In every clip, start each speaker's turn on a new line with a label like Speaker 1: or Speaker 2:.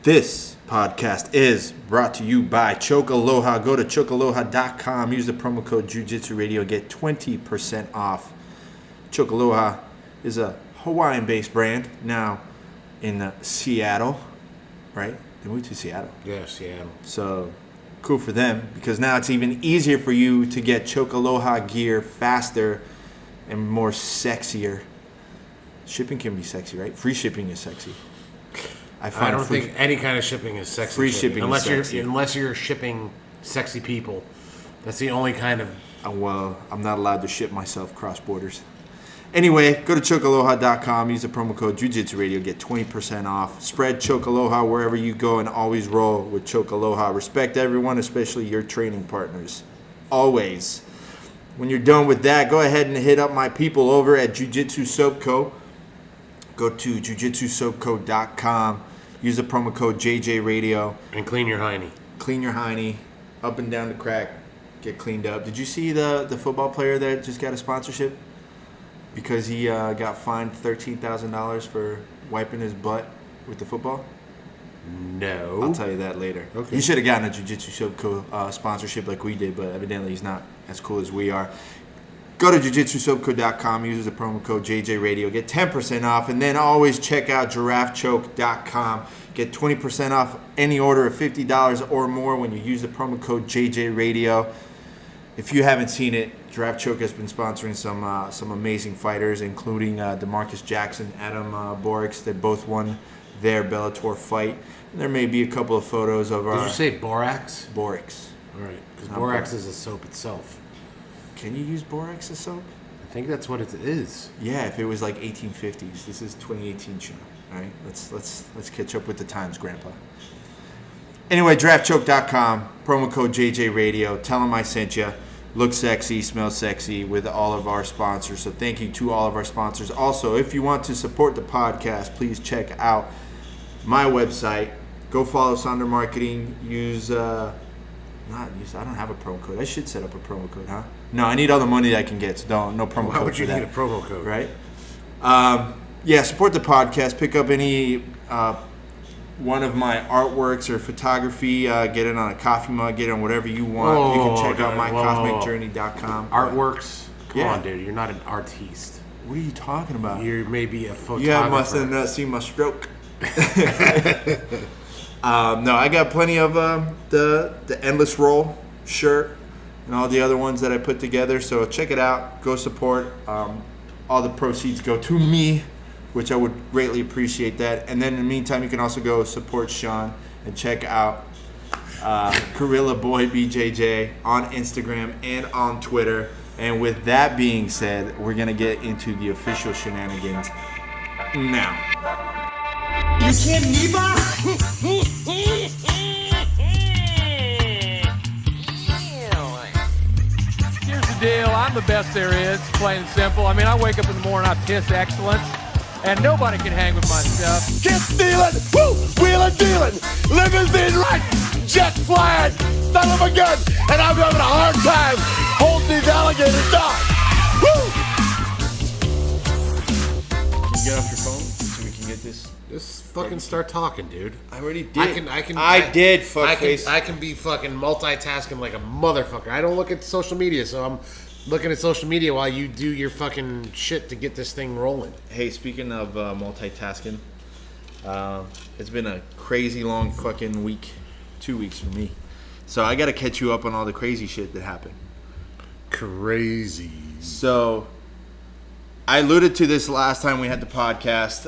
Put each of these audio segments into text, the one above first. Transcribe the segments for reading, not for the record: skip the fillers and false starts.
Speaker 1: This podcast is brought to you by Choke Aloha. Go to chokealoha.com. Use the promo code Jiu-Jitsu Radio. Get 20% off. Choke Aloha is a Hawaiian-based brand now in Seattle, right? They moved to Seattle.
Speaker 2: Yeah, Seattle.
Speaker 1: So cool for them because now it's even easier for you to get Choke Aloha gear faster and more sexier. Shipping can be sexy, right? Free shipping is sexy.
Speaker 2: I don't think any kind of shipping is sexy.
Speaker 1: Free shipping
Speaker 2: unless
Speaker 1: is sexy.
Speaker 2: Unless you're shipping sexy people. That's the only kind of...
Speaker 1: Well, I'm not allowed to ship myself cross borders. Anyway, go to chokealoha.com. Use the promo code Jiu-Jitsu Radio. Get 20% off. Spread Choke Aloha wherever you go and always roll with Choke Aloha. Respect everyone, especially your training partners. Always. When you're done with that, go ahead and hit up my people over at Jiu-Jitsu Soap Co. Go to jujitsusoapco.com. Use the promo code JJRadio.
Speaker 2: And clean your hiney.
Speaker 1: Clean your hiney. Up and down the crack. Get cleaned up. Did you see the football player that just got a sponsorship? Because he got fined $13,000 for wiping his butt with the football?
Speaker 2: No.
Speaker 1: I'll tell you that later.
Speaker 2: Okay.
Speaker 1: He should have gotten a Jiu-Jitsu Soap Co. Sponsorship like we did, but evidently he's not as cool as we are. Go to jujitsusoapco.com, use the promo code JJRadio, get 10% off, and then always check out giraffechoke.com. Get 20% off any order of $50 or more when you use the promo code JJRadio. If you haven't seen it, Giraffe Choke has been sponsoring some amazing fighters, including DeMarcus Jackson, Adam Borix. They both won their Bellator fight. And there may be a couple of photos of...
Speaker 2: Did you say borax?
Speaker 1: Borix.
Speaker 2: All right, because borax is a soap itself.
Speaker 1: Can you use borax as soap?
Speaker 2: I think that's what it is.
Speaker 1: Yeah, if it was like 1850s. This is 2018 show. All right, let's catch up with the times, Grandpa. Anyway, draftchoke.com, promo code JJRadio. Tell them I sent you. Look sexy, smell sexy with all of our sponsors. So thank you to all of our sponsors. Also, if you want to support the podcast, please check out my website. Go follow Sonder Marketing. I don't have a promo code. I should set up a promo code, huh? No, I need all the money that I can get, so no promo code.
Speaker 2: Why would you
Speaker 1: need
Speaker 2: a promo code?
Speaker 1: Right? Yeah, support the podcast. Pick up any one of my artworks or photography. Get it on a coffee mug. Get it on whatever you want. You can check out mycosmicjourney.com.
Speaker 2: Artworks? Come
Speaker 1: Yeah.
Speaker 2: on, dude. You're not an artist.
Speaker 1: What are you talking about?
Speaker 2: You're maybe a photographer.
Speaker 1: You must have not seen my stroke. No, I got plenty of the Endless Roll shirt and all the other ones that I put together. So check it out. Go support. All the proceeds go to me, which I would greatly appreciate that. And then in the meantime, you can also go support Shawn and check out Gorilla Boy BJJ on Instagram and on Twitter. And with that being said, we're going to get into the official shenanigans now.
Speaker 3: You can't
Speaker 4: Here's the deal. I'm the best there is, plain and simple. I mean, I wake up in the morning, I piss excellence, and nobody can hang with my stuff.
Speaker 3: Get stealing, woo, wheeling, dealing, limousine right, jet flying, son of a gun, and I'm having a hard time holding these alligators down. Woo!
Speaker 1: Can you get off your phone so we can get this?
Speaker 2: Just fucking start talking, dude.
Speaker 1: I already did.
Speaker 2: I
Speaker 1: did, fuckface.
Speaker 2: I can be fucking multitasking like a motherfucker. I don't look at social media, so I'm looking at social media while you do your fucking shit to get this thing rolling.
Speaker 1: Hey, speaking of multitasking, it's been a crazy long fucking week, 2 weeks for me. So I got to catch you up on all the crazy shit that happened.
Speaker 2: Crazy.
Speaker 1: So I alluded to this last time we had the podcast,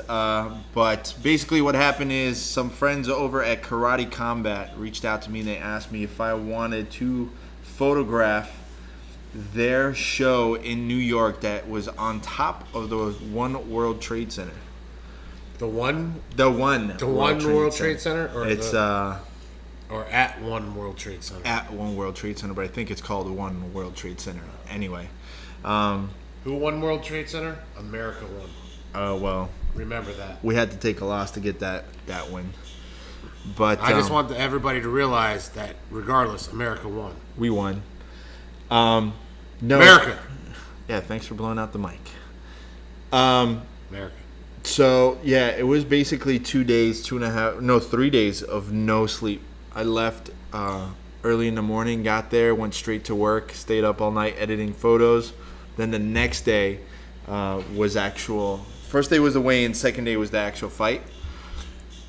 Speaker 1: but basically what happened is some friends over at Karate Combat reached out to me and they asked me if I wanted to photograph their show in New York that was on top of the One World Trade Center.
Speaker 2: The one
Speaker 1: World
Speaker 2: Trade Center? Or
Speaker 1: it's
Speaker 2: or at One World Trade Center?
Speaker 1: At One World Trade Center, but I think it's called the One World Trade Center. Anyway.
Speaker 2: Who won World Trade Center? America won.
Speaker 1: Well.
Speaker 2: Remember that.
Speaker 1: We had to take a loss to get that win. But
Speaker 2: I just want everybody to realize that regardless, America won.
Speaker 1: We won. No.
Speaker 2: America.
Speaker 1: Yeah, thanks for blowing out the mic.
Speaker 2: America.
Speaker 1: So, yeah, it was basically 2 days, 3 days of no sleep. I left early in the morning, got there, went straight to work, stayed up all night editing photos. Then the next day was actual. First day was the weigh-in, second day was the actual fight.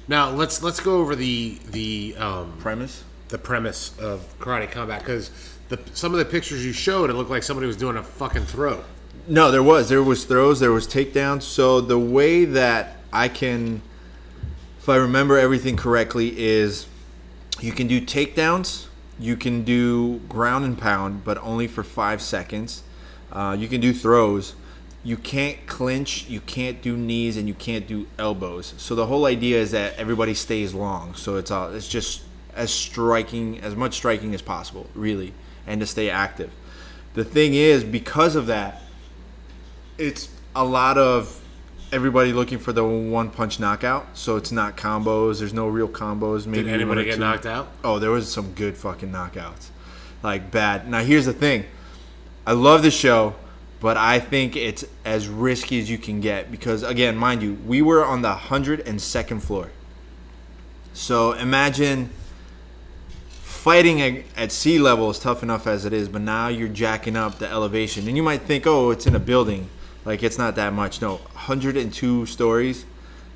Speaker 2: Now, let's go over the
Speaker 1: Premise?
Speaker 2: The premise of Karate Combat, because some of the pictures you showed, it looked like somebody was doing a fucking throw.
Speaker 1: No, there was throws, there was takedowns. So the way that I can, if I remember everything correctly, is you can do takedowns, you can do ground and pound, but only for 5 seconds. You can do throws. You can't clinch, you can't do knees, and you can't do elbows. So the whole idea is that everybody stays long. So it's just as much striking as possible, really, and to stay active. The thing is, because of that, it's a lot of everybody looking for the one-punch knockout. So it's not combos. There's no real combos. Maybe
Speaker 2: Did anybody get knocked out?
Speaker 1: Oh, there was some good fucking knockouts. Like, bad. Now, here's the thing. I love the show, but I think it's as risky as you can get. Because, again, mind you, we were on the 102nd floor. So imagine fighting at sea level is tough enough as it is, but now you're jacking up the elevation. And you might think, oh, it's in a building. Like, it's not that much. No, 102 stories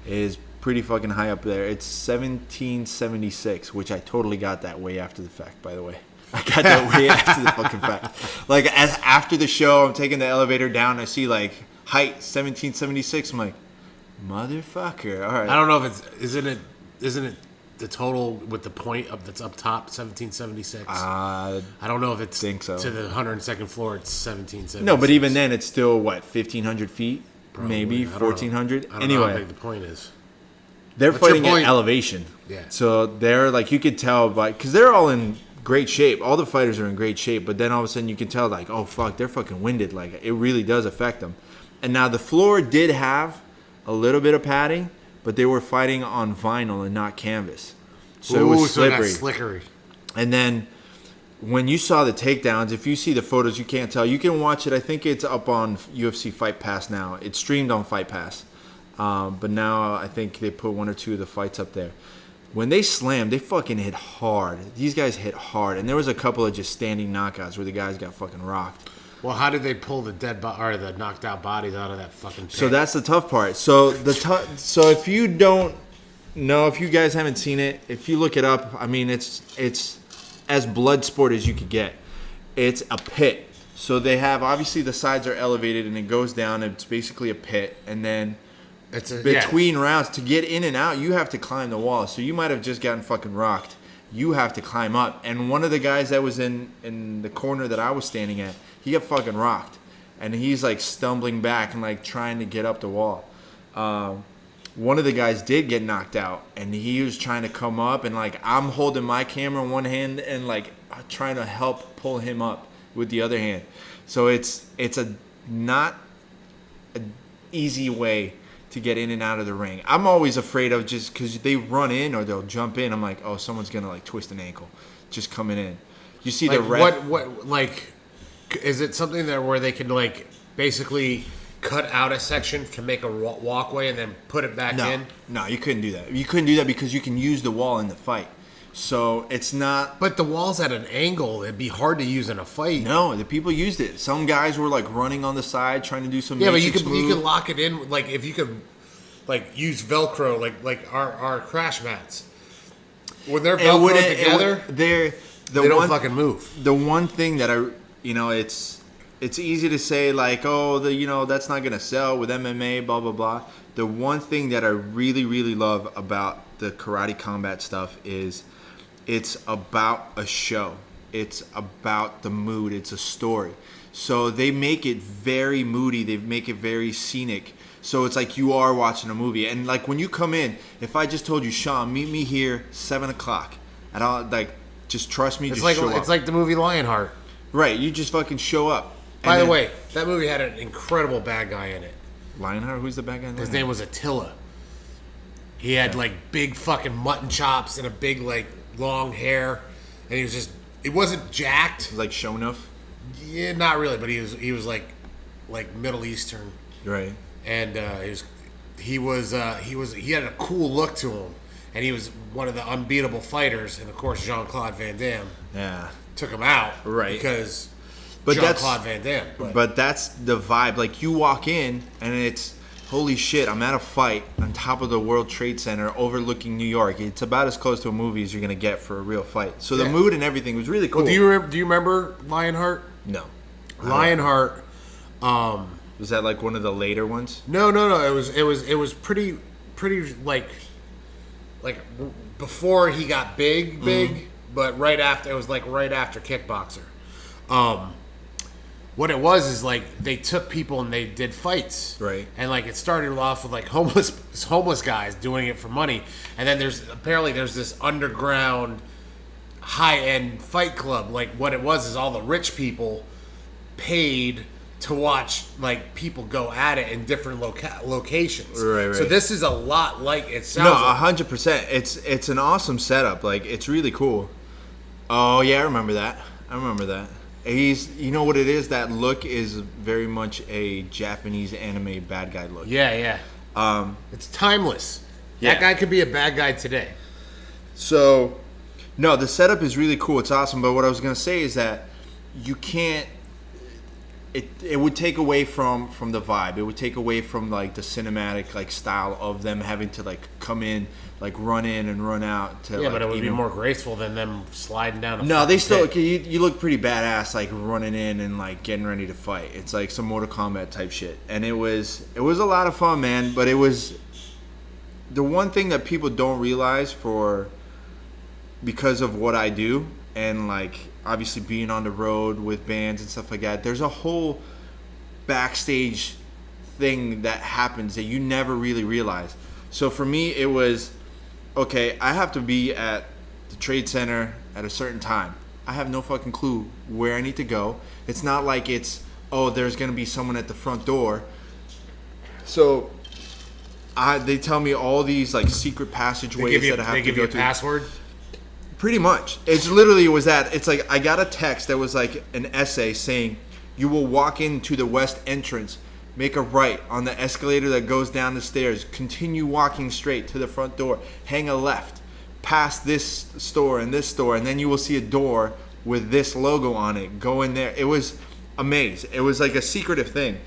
Speaker 1: is pretty fucking high up there. It's 1776, which I totally got that way after the fact, by the way. I got that way after the fucking fact. Like, as after the show, I'm taking the elevator down, I see, like, height 1776. I'm like, motherfucker. All right.
Speaker 2: I don't know if isn't it the total with the point up that's up top, 1776? I don't know if it's
Speaker 1: think so.
Speaker 2: To the 102nd floor, it's 1776.
Speaker 1: No, but even then, it's still, what, 1,500 feet?
Speaker 2: Probably.
Speaker 1: Maybe 1,400?
Speaker 2: I don't know
Speaker 1: Anyway.
Speaker 2: how big the point is.
Speaker 1: They're
Speaker 2: What's your
Speaker 1: fighting at
Speaker 2: point?
Speaker 1: elevation.
Speaker 2: Yeah.
Speaker 1: So they're, like, you could tell by, because they're all in great shape. All the fighters are in great shape, but then all of a sudden you can tell, like, oh, fuck, they're fucking winded. Like, it really does affect them. And now the floor did have a little bit of padding, but they were fighting on vinyl and not canvas. So it was slippery.
Speaker 2: So it got slickery.
Speaker 1: And then when you saw the takedowns, if you see the photos, you can't tell. You can watch it. I think it's up on UFC Fight Pass now. It's streamed on Fight Pass. But now I think they put one or two of the fights up there. When they slammed, they fucking hit hard. These guys hit hard. And there was a couple of just standing knockouts where the guys got fucking rocked.
Speaker 2: Well, how did they pull the the knocked out bodies out of that fucking pit?
Speaker 1: So that's the tough part. So so if you don't know, if you guys haven't seen it, if you look it up, I mean, it's as blood sport as you could get. It's a pit. So they have, obviously the sides are elevated and it goes down. It's basically a pit. And then between rounds, to get in and out, you have to climb the wall. So you might have just gotten fucking rocked. You have to climb up. And one of the guys that was in the corner that I was standing at, he got fucking rocked. And he's like stumbling back and like trying to get up the wall. One of the guys did get knocked out, and he was trying to come up, and like I'm holding my camera in one hand and like trying to help pull him up with the other hand. So it's a not an easy way to get in and out of the ring. I'm always afraid of, just because they run in or they'll jump in, I'm like, oh, someone's gonna like twist an ankle just coming in. You see
Speaker 2: like
Speaker 1: the ref.
Speaker 2: What like is it something that where they can like basically cut out a section to make a walkway and then put it back in?
Speaker 1: No, you couldn't do that. You couldn't do that because you can use the wall in the fight. So it's not.
Speaker 2: But the wall's at an angle. It'd be hard to use in a fight.
Speaker 1: No, the people used it. Some guys were like running on the side trying to do some.
Speaker 2: Yeah, but you
Speaker 1: could
Speaker 2: lock it in. Like if you could, like use Velcro, like our crash mats. When they're Velcro together,
Speaker 1: they
Speaker 2: don't fucking move.
Speaker 1: The one thing that it's easy to say like, oh, that's not gonna sell with MMA, blah blah blah. The one thing that I really really love about the Karate Combat stuff is it's about a show. It's about the mood. It's a story. So they make it very moody. They make it very scenic. So it's like you are watching a movie. And like when you come in, if I just told you, Shawn, meet me here 7:00, and I'll like just trust me.
Speaker 2: It's
Speaker 1: just
Speaker 2: like
Speaker 1: show up.
Speaker 2: It's like the movie Lionheart.
Speaker 1: Right. You just fucking show up.
Speaker 2: By the way, that movie had an incredible bad guy in it.
Speaker 1: Lionheart? Who's the bad guy in
Speaker 2: His name was Attila. He had like big fucking mutton chops and a big like long hair, and he was just. It wasn't jacked.
Speaker 1: Like Shonuff?
Speaker 2: Yeah, not really, but he was like Middle Eastern.
Speaker 1: Right.
Speaker 2: And he had a cool look to him, and he was one of the unbeatable fighters. And of course, Jean-Claude Van Damme took him out,
Speaker 1: Right.
Speaker 2: Because
Speaker 1: But
Speaker 2: Jean-Claude Van Damme.
Speaker 1: But that's the vibe. Like, you walk in, and it's, holy shit, I'm at a fight on top of the World Trade Center overlooking New York. It's about as close to a movie as you're going to get for a real fight. So the mood and everything was really cool.
Speaker 2: Well, do you remember Lionheart?
Speaker 1: No.
Speaker 2: Lionheart.
Speaker 1: Was that like one of the later ones?
Speaker 2: No. It was pretty like before he got big, but right after, it was like right after Kickboxer. What it was is like they took people and they did fights,
Speaker 1: right?
Speaker 2: And like it started off with like homeless guys doing it for money, and then there's this underground high end fight club. Like what it was is all the rich people paid to watch like people go at it in different locations.
Speaker 1: Right.
Speaker 2: So this is a lot like it sounds.
Speaker 1: No, 100%. It's an awesome setup. Like, it's really cool. Oh yeah, I remember that. He's, you know what it is? That look is very much a Japanese anime bad guy look.
Speaker 2: Yeah. It's timeless.
Speaker 1: Yeah.
Speaker 2: That guy could be a bad guy today.
Speaker 1: So, no, the setup is really cool. It's awesome. But what I was gonna say is that you can't. It would take away from the vibe. It would take away from like the cinematic like style of them having to like come in, like run in and run out. To,
Speaker 2: but it would be more graceful than them sliding down.
Speaker 1: No, they still. You look pretty badass, like running in and like getting ready to fight. It's like some Mortal Kombat type shit, and it was a lot of fun, man. But it was the one thing that people don't realize because of what I do, and like obviously being on the road with bands and stuff like that. There's a whole backstage thing that happens that you never really realize. So for me, it was, okay, I have to be at the Trade Center at a certain time. I have no fucking clue where I need to go. It's not like there's going to be someone at the front door. So they tell me all these like secret passageways that I have to go to. They give you a
Speaker 2: password?
Speaker 1: Pretty much. It's literally was that. It's like I got a text that was like an essay saying, you will walk into the west entrance, make a right on the escalator that goes down the stairs, continue walking straight to the front door, hang a left, past this store, and then you will see a door with this logo on it. Go in there. It was a maze. It was like a secretive thing.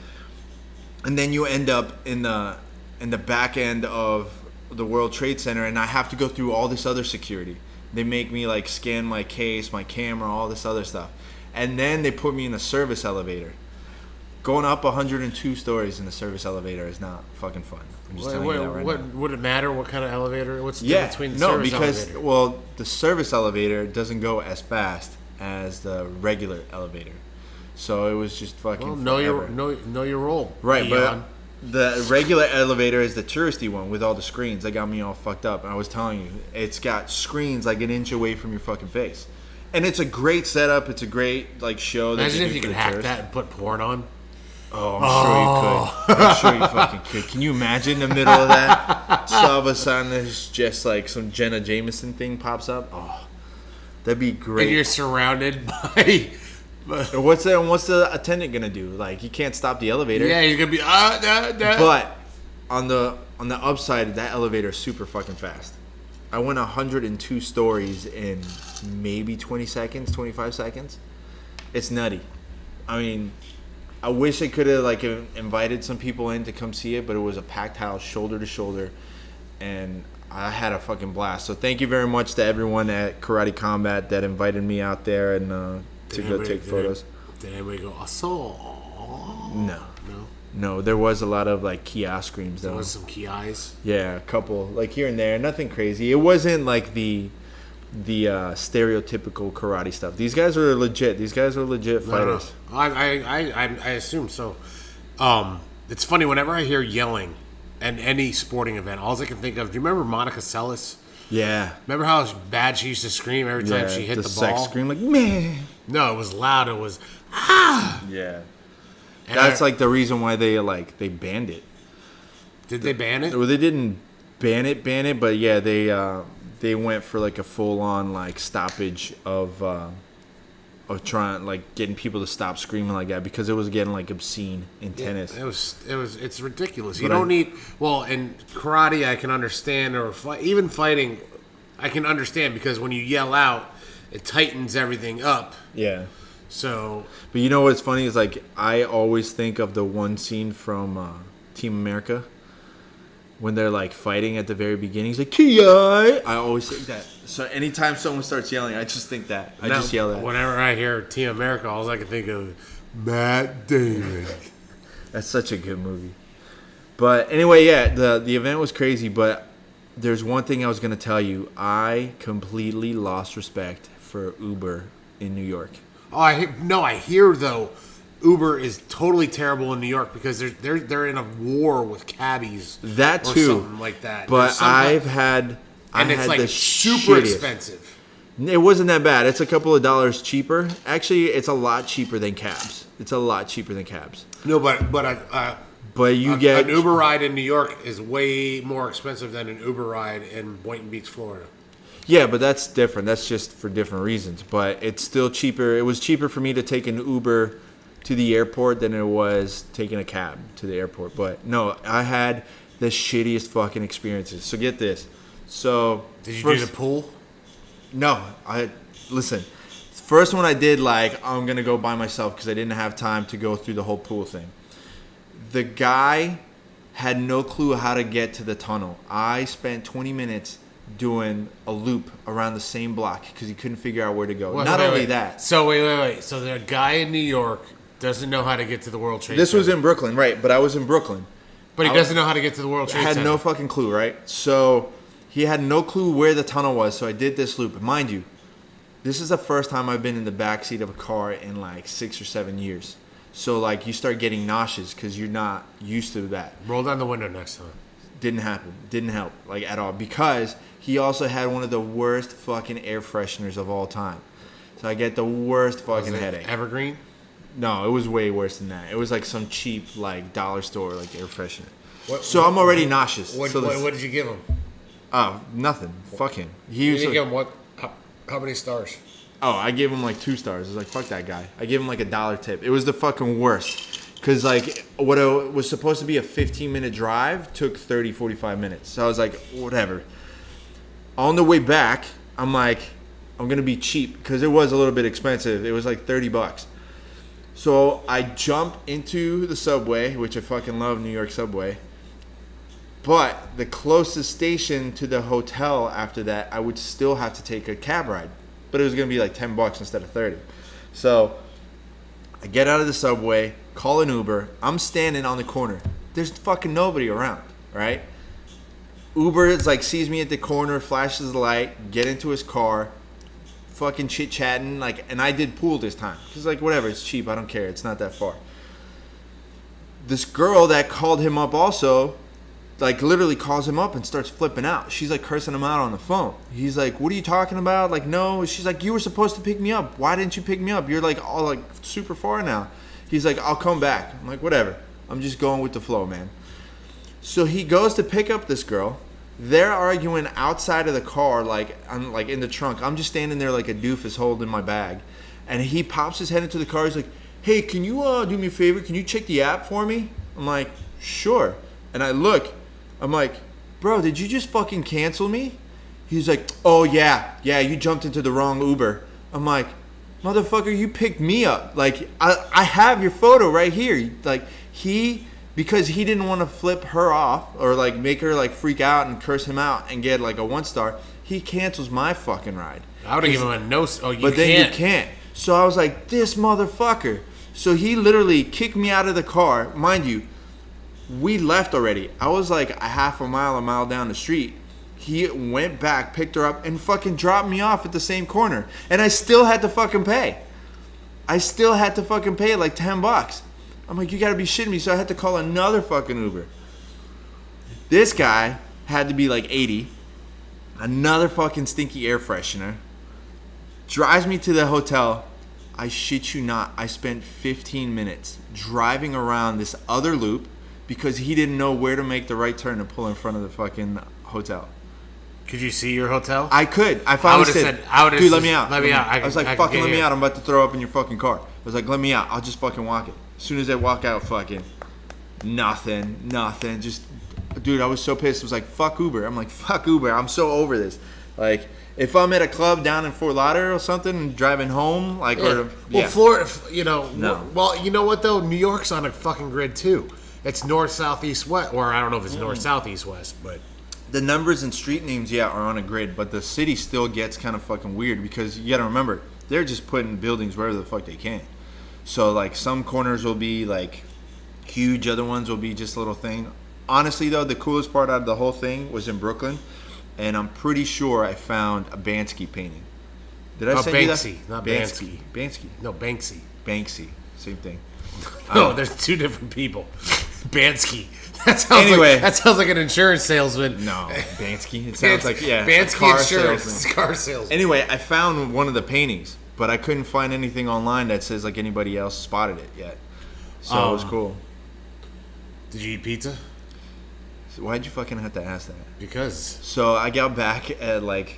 Speaker 1: And then you end up in the back end of the World Trade Center, and I have to go through all this other security. They make me like scan my case, my camera, all this other stuff. And then they put me in a service elevator. Going up 102 stories in the service elevator is not fucking fun. I'm just telling you that right now.
Speaker 2: Would it matter what kind of elevator? What's the difference between the service elevator?
Speaker 1: Well, the service elevator doesn't go as fast as the regular elevator. So it was just fucking
Speaker 2: know your role.
Speaker 1: Right,
Speaker 2: Eon.
Speaker 1: but the regular elevator is the touristy one with all the screens. That got me all fucked up. I was telling you, it's got screens like an inch away from your fucking face. And it's a great setup. It's a great like show.
Speaker 2: Imagine if you could hack that and put porn on.
Speaker 1: Oh, I'm sure you could. I'm sure you fucking could. Can you imagine in the middle of that? So all of a sudden there's just like some Jenna Jameson thing pops up. Oh, that'd be great.
Speaker 2: And you're surrounded by...
Speaker 1: What's the attendant gonna do? Like, he can't stop the elevator.
Speaker 2: Yeah, he's gonna be
Speaker 1: But on the upside, that elevator is super fucking fast. I went 102 stories in maybe 20 seconds, 25 seconds. It's nutty. I mean, I wish I could have like invited some people in to come see it, but it was a packed house, shoulder to shoulder, and I had a fucking blast. So thank you very much to everyone at Karate Combat that invited me out there and to go take photos.
Speaker 2: Did anybody go, oh,
Speaker 1: No, there was a lot of like kiosk screams though.
Speaker 2: There was some kiosks.
Speaker 1: Yeah, a couple like here and there, nothing crazy. It wasn't like the stereotypical karate stuff. These guys are legit. These guys are legit fighters.
Speaker 2: No. I assume so. It's funny whenever I hear yelling at any sporting event. All I can think of. Do you remember Monica Seles?
Speaker 1: Yeah.
Speaker 2: Remember how bad she used to scream every time she hit the ball?
Speaker 1: sex scream like man.
Speaker 2: No, it was loud. It was ah.
Speaker 1: Yeah.
Speaker 2: And
Speaker 1: that's like the reason why they banned it.
Speaker 2: Did they ban it?
Speaker 1: Well, they didn't ban it, but yeah, they went for like a full on like stoppage of of trying like getting people to stop screaming like that because it was getting like obscene in tennis.
Speaker 2: It's ridiculous. You don't need in karate I can understand, or even fighting I can understand, because when you yell out it tightens everything up.
Speaker 1: Yeah.
Speaker 2: So,
Speaker 1: but you know what's funny is like I always think of the one scene from Team America when they're like fighting at the very beginning. He's like, Ki. I always think that. So anytime someone starts yelling, I just think that. I just yell that.
Speaker 2: Whenever I hear Team America, all I can think of Matt Damon.
Speaker 1: That's such a good movie. But anyway, yeah, the event was crazy. But there's one thing I was gonna tell you. I completely lost respect for Uber in New York.
Speaker 2: Oh, I hear though, Uber is totally terrible in New York because they're in a war with cabbies.
Speaker 1: That
Speaker 2: or
Speaker 1: too,
Speaker 2: something like that.
Speaker 1: But I've had,
Speaker 2: it's like
Speaker 1: the
Speaker 2: super
Speaker 1: shittiest.
Speaker 2: expensive.
Speaker 1: It wasn't that bad. It's a couple of dollars cheaper. Actually, it's a lot cheaper than cabs.
Speaker 2: No, but
Speaker 1: you get
Speaker 2: an Uber ride in New York is way more expensive than an Uber ride in Boynton Beach, Florida.
Speaker 1: Yeah, but that's different. That's just for different reasons. But it's still cheaper. It was cheaper for me to take an Uber to the airport than it was taking a cab to the airport. But no, I had the shittiest fucking experiences. So get this. So
Speaker 2: did you do the pool?
Speaker 1: No, listen. First one I did, like, I'm gonna go by myself because I didn't have time to go through the whole pool thing. The guy had no clue how to get to the tunnel. I spent 20 minutes doing a loop around the same block because he couldn't figure out where to go. Not only that.
Speaker 2: So wait. So the guy in New York doesn't know how to get to the World Trade Center.
Speaker 1: This was in Brooklyn, right? But I was in Brooklyn.
Speaker 2: But he doesn't know how to get to the World Trade Center.
Speaker 1: Had no fucking clue, right? So he had no clue where the tunnel was. So I did this loop. Mind you, this is the first time I've been in the backseat of a car in like 6 or 7 years. So like you start getting nauseous because you're not used to that.
Speaker 2: Roll down the window next time.
Speaker 1: Didn't happen. Didn't help like at all because he also had one of the worst fucking air fresheners of all time. So I get the worst fucking headache.
Speaker 2: Evergreen?
Speaker 1: No, it was way worse than that. It was like some cheap like dollar store like air freshener. I'm already nauseous.
Speaker 2: What did you give him?
Speaker 1: Oh, nothing. Fuck him.
Speaker 2: You didn't give him what? How many stars?
Speaker 1: Oh, I gave him like 2 stars. I was like, fuck that guy. I gave him like $1 tip. It was the fucking worst. Because like what was supposed to be a 15-minute drive took 30, 45 minutes. So I was like, whatever. On the way back, I'm like, I'm going to be cheap because it was a little bit expensive. It was like $30. So I jump into the subway, which I fucking love, New York subway. But the closest station to the hotel after that, I would still have to take a cab ride. But it was going to be like $10 instead of 30. So I get out of the subway, call an Uber. I'm standing on the corner. There's fucking nobody around, right? Uber is like sees me at the corner, flashes the light, get into his car, fucking chit-chatting. Like, and I did pool this time. Because like, whatever, it's cheap. I don't care. It's not that far. This girl that called him up also, like literally calls him up and starts flipping out. She's like cursing him out on the phone. He's like, what are you talking about? Like, no. She's like, you were supposed to pick me up. Why didn't you pick me up? You're like all like super far now. He's like, I'll come back. I'm like, whatever. I'm just going with the flow, man. So he goes to pick up this girl. They're arguing outside of the car, like I'm like in the trunk. I'm just standing there like a doofus holding my bag. And he pops his head into the car. He's like, hey, can you do me a favor? Can you check the app for me? I'm like, sure. And I look. I'm like, bro, did you just fucking cancel me? He's like, oh, yeah, you jumped into the wrong Uber. I'm like, motherfucker, you picked me up. Like, I have your photo right here. Like, because he didn't want to flip her off or, like, make her, like, freak out and curse him out and get, like, a 1-star, he cancels my fucking ride.
Speaker 2: I would have given him a no. Oh,
Speaker 1: but then you can't. So I was like, this motherfucker. So he literally kicked me out of the car. Mind you, we left already. I was like a mile down the street. He went back, picked her up, and fucking dropped me off at the same corner. And I still had to fucking pay. like $10. I'm like, you gotta be shitting me. So I had to call another fucking Uber. This guy had to be like 80. Another fucking stinky air freshener. Drives me to the hotel. I shit you not. I spent 15 minutes driving around this other loop because he didn't know where to make the right turn to pull in front of the fucking hotel.
Speaker 2: Could you see your hotel?
Speaker 1: I could. I finally said, dude, let me out.
Speaker 2: Let me out.
Speaker 1: I was like, fucking let me out. I'm about to throw up in your fucking car. I was like, let me out. I'll just fucking walk it. As soon as I walk out, fucking nothing. Just, dude, I was so pissed. I was like, fuck Uber. I'm like, fuck Uber. I'm so over this. Like, if I'm at a club down in Fort Lauderdale or something and driving home, like,
Speaker 2: Well, Florida, no. Well, you know what, though? New York's on a fucking grid, too. It's north, south, east, west. Or I don't know if it's north, south, east, west, but...
Speaker 1: The numbers and street names, are on a grid, but the city still gets kind of fucking weird because you got to remember, they're just putting buildings wherever the fuck they can. So, like, some corners will be, like, huge. Other ones will be just a little thing. Honestly, though, the coolest part out of the whole thing was in Brooklyn, and I'm pretty sure I found a Bansky painting. Did I say
Speaker 2: Banksy, not Bansky.
Speaker 1: Bansky.
Speaker 2: No, Banksy.
Speaker 1: Banksy. Same thing.
Speaker 2: No, there's two different people. Bansky. That sounds like an insurance salesman.
Speaker 1: No, Bansky. It sounds like
Speaker 2: Bansky
Speaker 1: car
Speaker 2: Insurance.
Speaker 1: salesman.
Speaker 2: Car salesman.
Speaker 1: Anyway, I found one of the paintings, but I couldn't find anything online that says like anybody else spotted it yet. So it was cool.
Speaker 2: Did you eat pizza?
Speaker 1: So why'd you fucking have to ask that?
Speaker 2: Because.
Speaker 1: So I got back at like,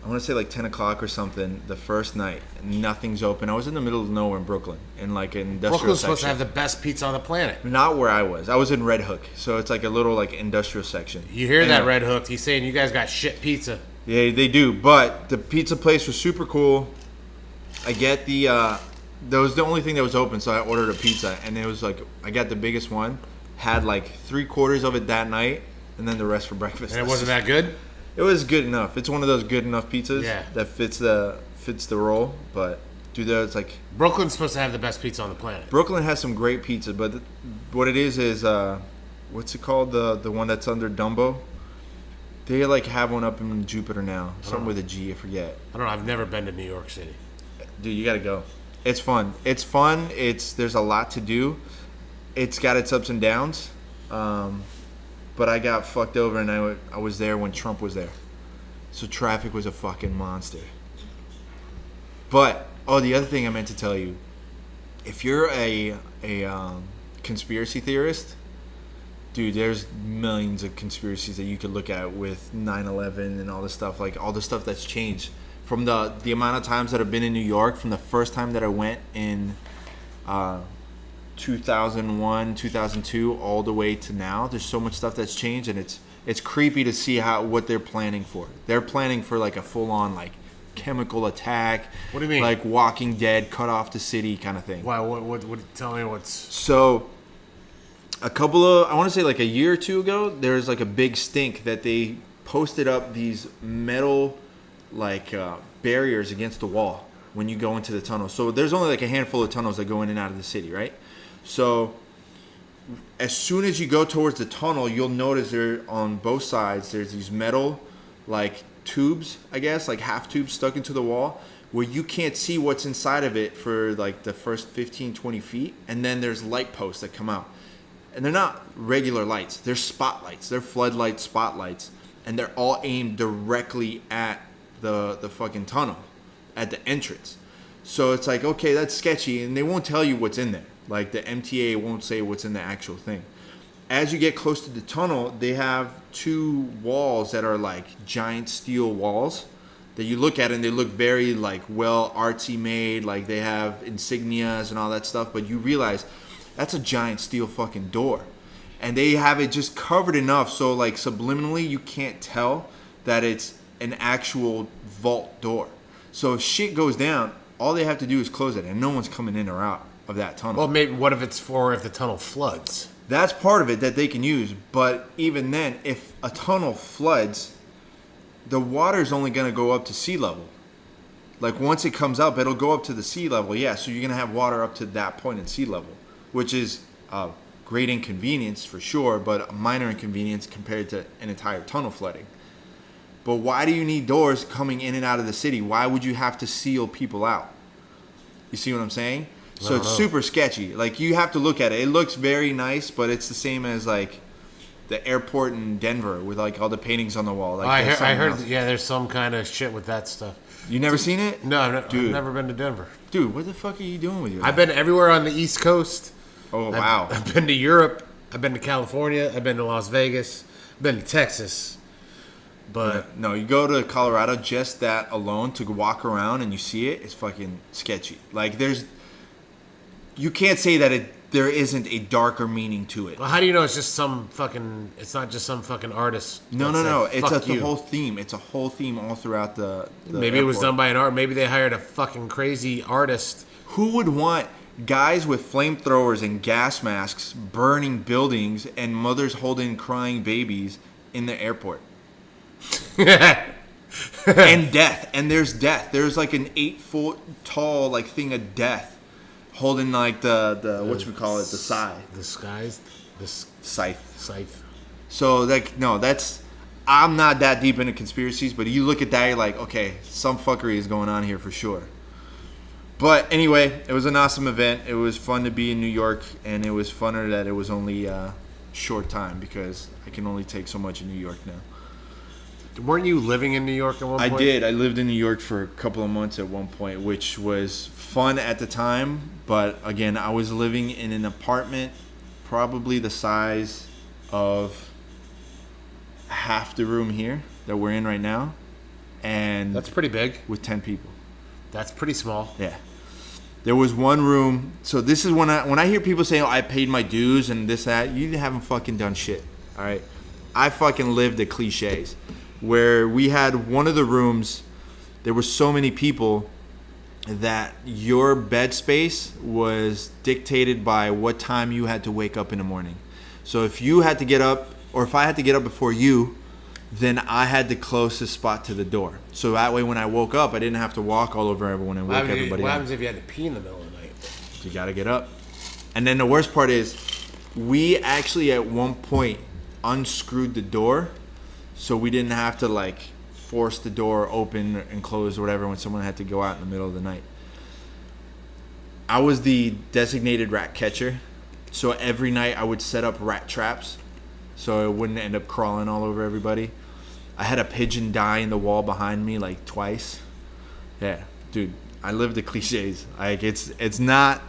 Speaker 1: I want to say like 10 o'clock or something the first night. Nothing's open. I was in the middle of nowhere in Brooklyn, in like an industrial
Speaker 2: Brooklyn's
Speaker 1: section.
Speaker 2: supposed to have the best pizza on the planet.
Speaker 1: Not where I was. I was in Red Hook, so it's like a little like industrial section.
Speaker 2: You hear that, Red Hook? He's saying you guys got shit pizza.
Speaker 1: Yeah, they do. But the pizza place was super cool. I get the that was the only thing that was open, so I ordered a pizza, and it was like I got the biggest one. Had like 3/4 of it that night, and then the rest for breakfast.
Speaker 2: And it wasn't that good?
Speaker 1: It was good enough. It's one of those good enough pizzas that fits the role. But dude, it's like
Speaker 2: Brooklyn's supposed to have the best pizza on the planet.
Speaker 1: Brooklyn has some great pizza, but what it is what's it called? The one that's under Dumbo. They like have one up in Jupiter now. Something with a G, I forget.
Speaker 2: I don't know. I've never been to New York City.
Speaker 1: Dude, you gotta go. It's fun. There's a lot to do. It's got its ups and downs. But I got fucked over, and I was there when Trump was there. So traffic was a fucking monster. But, the other thing I meant to tell you. If you're a conspiracy theorist, dude, there's millions of conspiracies that you could look at with 9/11 and all this stuff. Like, all the stuff that's changed. From the amount of times that I've been in New York, from the first time that I went in 2001, 2002, all the way to now. There's so much stuff that's changed, and it's creepy to see what they're planning for. They're planning for like a full-on like chemical attack.
Speaker 2: What do you mean?
Speaker 1: Like Walking Dead, cut off the city kind of thing.
Speaker 2: Why? What? Tell me what's.
Speaker 1: So, I want to say like a year or two ago, there was like a big stink that they posted up these metal like barriers against the wall when you go into the tunnel. So there's only like a handful of tunnels that go in and out of the city, right? So as soon as you go towards the tunnel, you'll notice there on both sides there's these metal like tubes, I guess, like half tubes stuck into the wall where you can't see what's inside of it for like the first 15, 20 feet. And then there's light posts that come out. And they're not regular lights. They're spotlights. They're floodlight spotlights. And they're all aimed directly at the fucking tunnel, at the entrance. So it's like, okay, that's sketchy. And they won't tell you what's in there. Like the MTA won't say what's in the actual thing. As you get close to the tunnel, they have two walls that are like giant steel walls that you look at, and they look very like well artsy made. Like they have insignias and all that stuff. But you realize that's a giant steel fucking door. And they have it just covered enough so like subliminally you can't tell that it's an actual vault door. So if shit goes down, all they have to do is close it, and no one's coming in or out of that tunnel.
Speaker 2: Well, maybe what if it's for if the tunnel floods?
Speaker 1: That's part of it that they can use. But even then, if a tunnel floods, the water's only going to go up to sea level. Like once it comes up, it'll go up to the sea level. Yeah, so you're going to have water up to that point in sea level, which is a great inconvenience for sure, but a minor inconvenience compared to an entire tunnel flooding. But why do you need doors coming in and out of the city? Why would you have to seal people out? You see what I'm saying? So it's super sketchy. Like you have to look at it. It looks very nice, but it's the same as like the airport in Denver with like all the paintings on the wall. Like
Speaker 2: I heard there's some kind of shit with that stuff.
Speaker 1: You never seen it?
Speaker 2: No, I've never been to Denver.
Speaker 1: Dude, what the fuck are you doing with your
Speaker 2: I've been everywhere on the East Coast.
Speaker 1: Oh, wow.
Speaker 2: I've been to Europe. I've been to California. I've been to Las Vegas. I've been to Texas. But
Speaker 1: no, you go to Colorado, just that alone to walk around and you see it, it's fucking sketchy. Like you can't say that there isn't a darker meaning to it.
Speaker 2: well, how do you know it's just some fucking? It's not just some fucking artist.
Speaker 1: No.
Speaker 2: that said,
Speaker 1: It's
Speaker 2: "Fuck
Speaker 1: the
Speaker 2: you."
Speaker 1: whole theme. It's a whole theme all throughout the
Speaker 2: Maybe it was
Speaker 1: airport.
Speaker 2: done by an art. Maybe they hired a fucking crazy artist.
Speaker 1: Who would want guys with flamethrowers and gas masks burning buildings and mothers holding crying babies in the airport? And death. And there's death. There's like an 8-foot tall like thing of death holding like the whatchamacallit, the scythe.
Speaker 2: The skies. Scythe.
Speaker 1: So like no, I'm not that deep into conspiracies, but you look at that, you're like, okay, some fuckery is going on here for sure. But anyway, it was an awesome event. It was fun to be in New York, and it was funner that it was only a short time because I can only take so much in New York now.
Speaker 2: Weren't you living in New York at one point?
Speaker 1: I did. I lived in New York for a couple of months at one point, which was fun at the time. But again, I was living in an apartment probably the size of half the room here that we're in right now. And
Speaker 2: That's pretty big.
Speaker 1: with 10 people.
Speaker 2: That's pretty small.
Speaker 1: Yeah. There was one room. So this is when I hear people say, oh, I paid my dues and this, that. You haven't fucking done shit. All right. I fucking lived the cliches. Where we had one of the rooms, there were so many people that your bed space was dictated by what time you had to wake up in the morning. So if you had to get up, or if I had to get up before you, then I had the closest spot to the door. So that way when I woke up, I didn't have to walk all over everyone and wake everybody
Speaker 2: What
Speaker 1: up.
Speaker 2: happens if you had to pee in the middle of the night?
Speaker 1: You gotta get up. And then the worst part is, we actually at one point unscrewed the door so we didn't have to like force the door open and close or whatever when someone had to go out in the middle of the night. I was the designated rat catcher, so every night I would set up rat traps so it wouldn't end up crawling all over everybody. I had a pigeon die in the wall behind me like twice. Yeah, dude, I live the cliches. Like it's not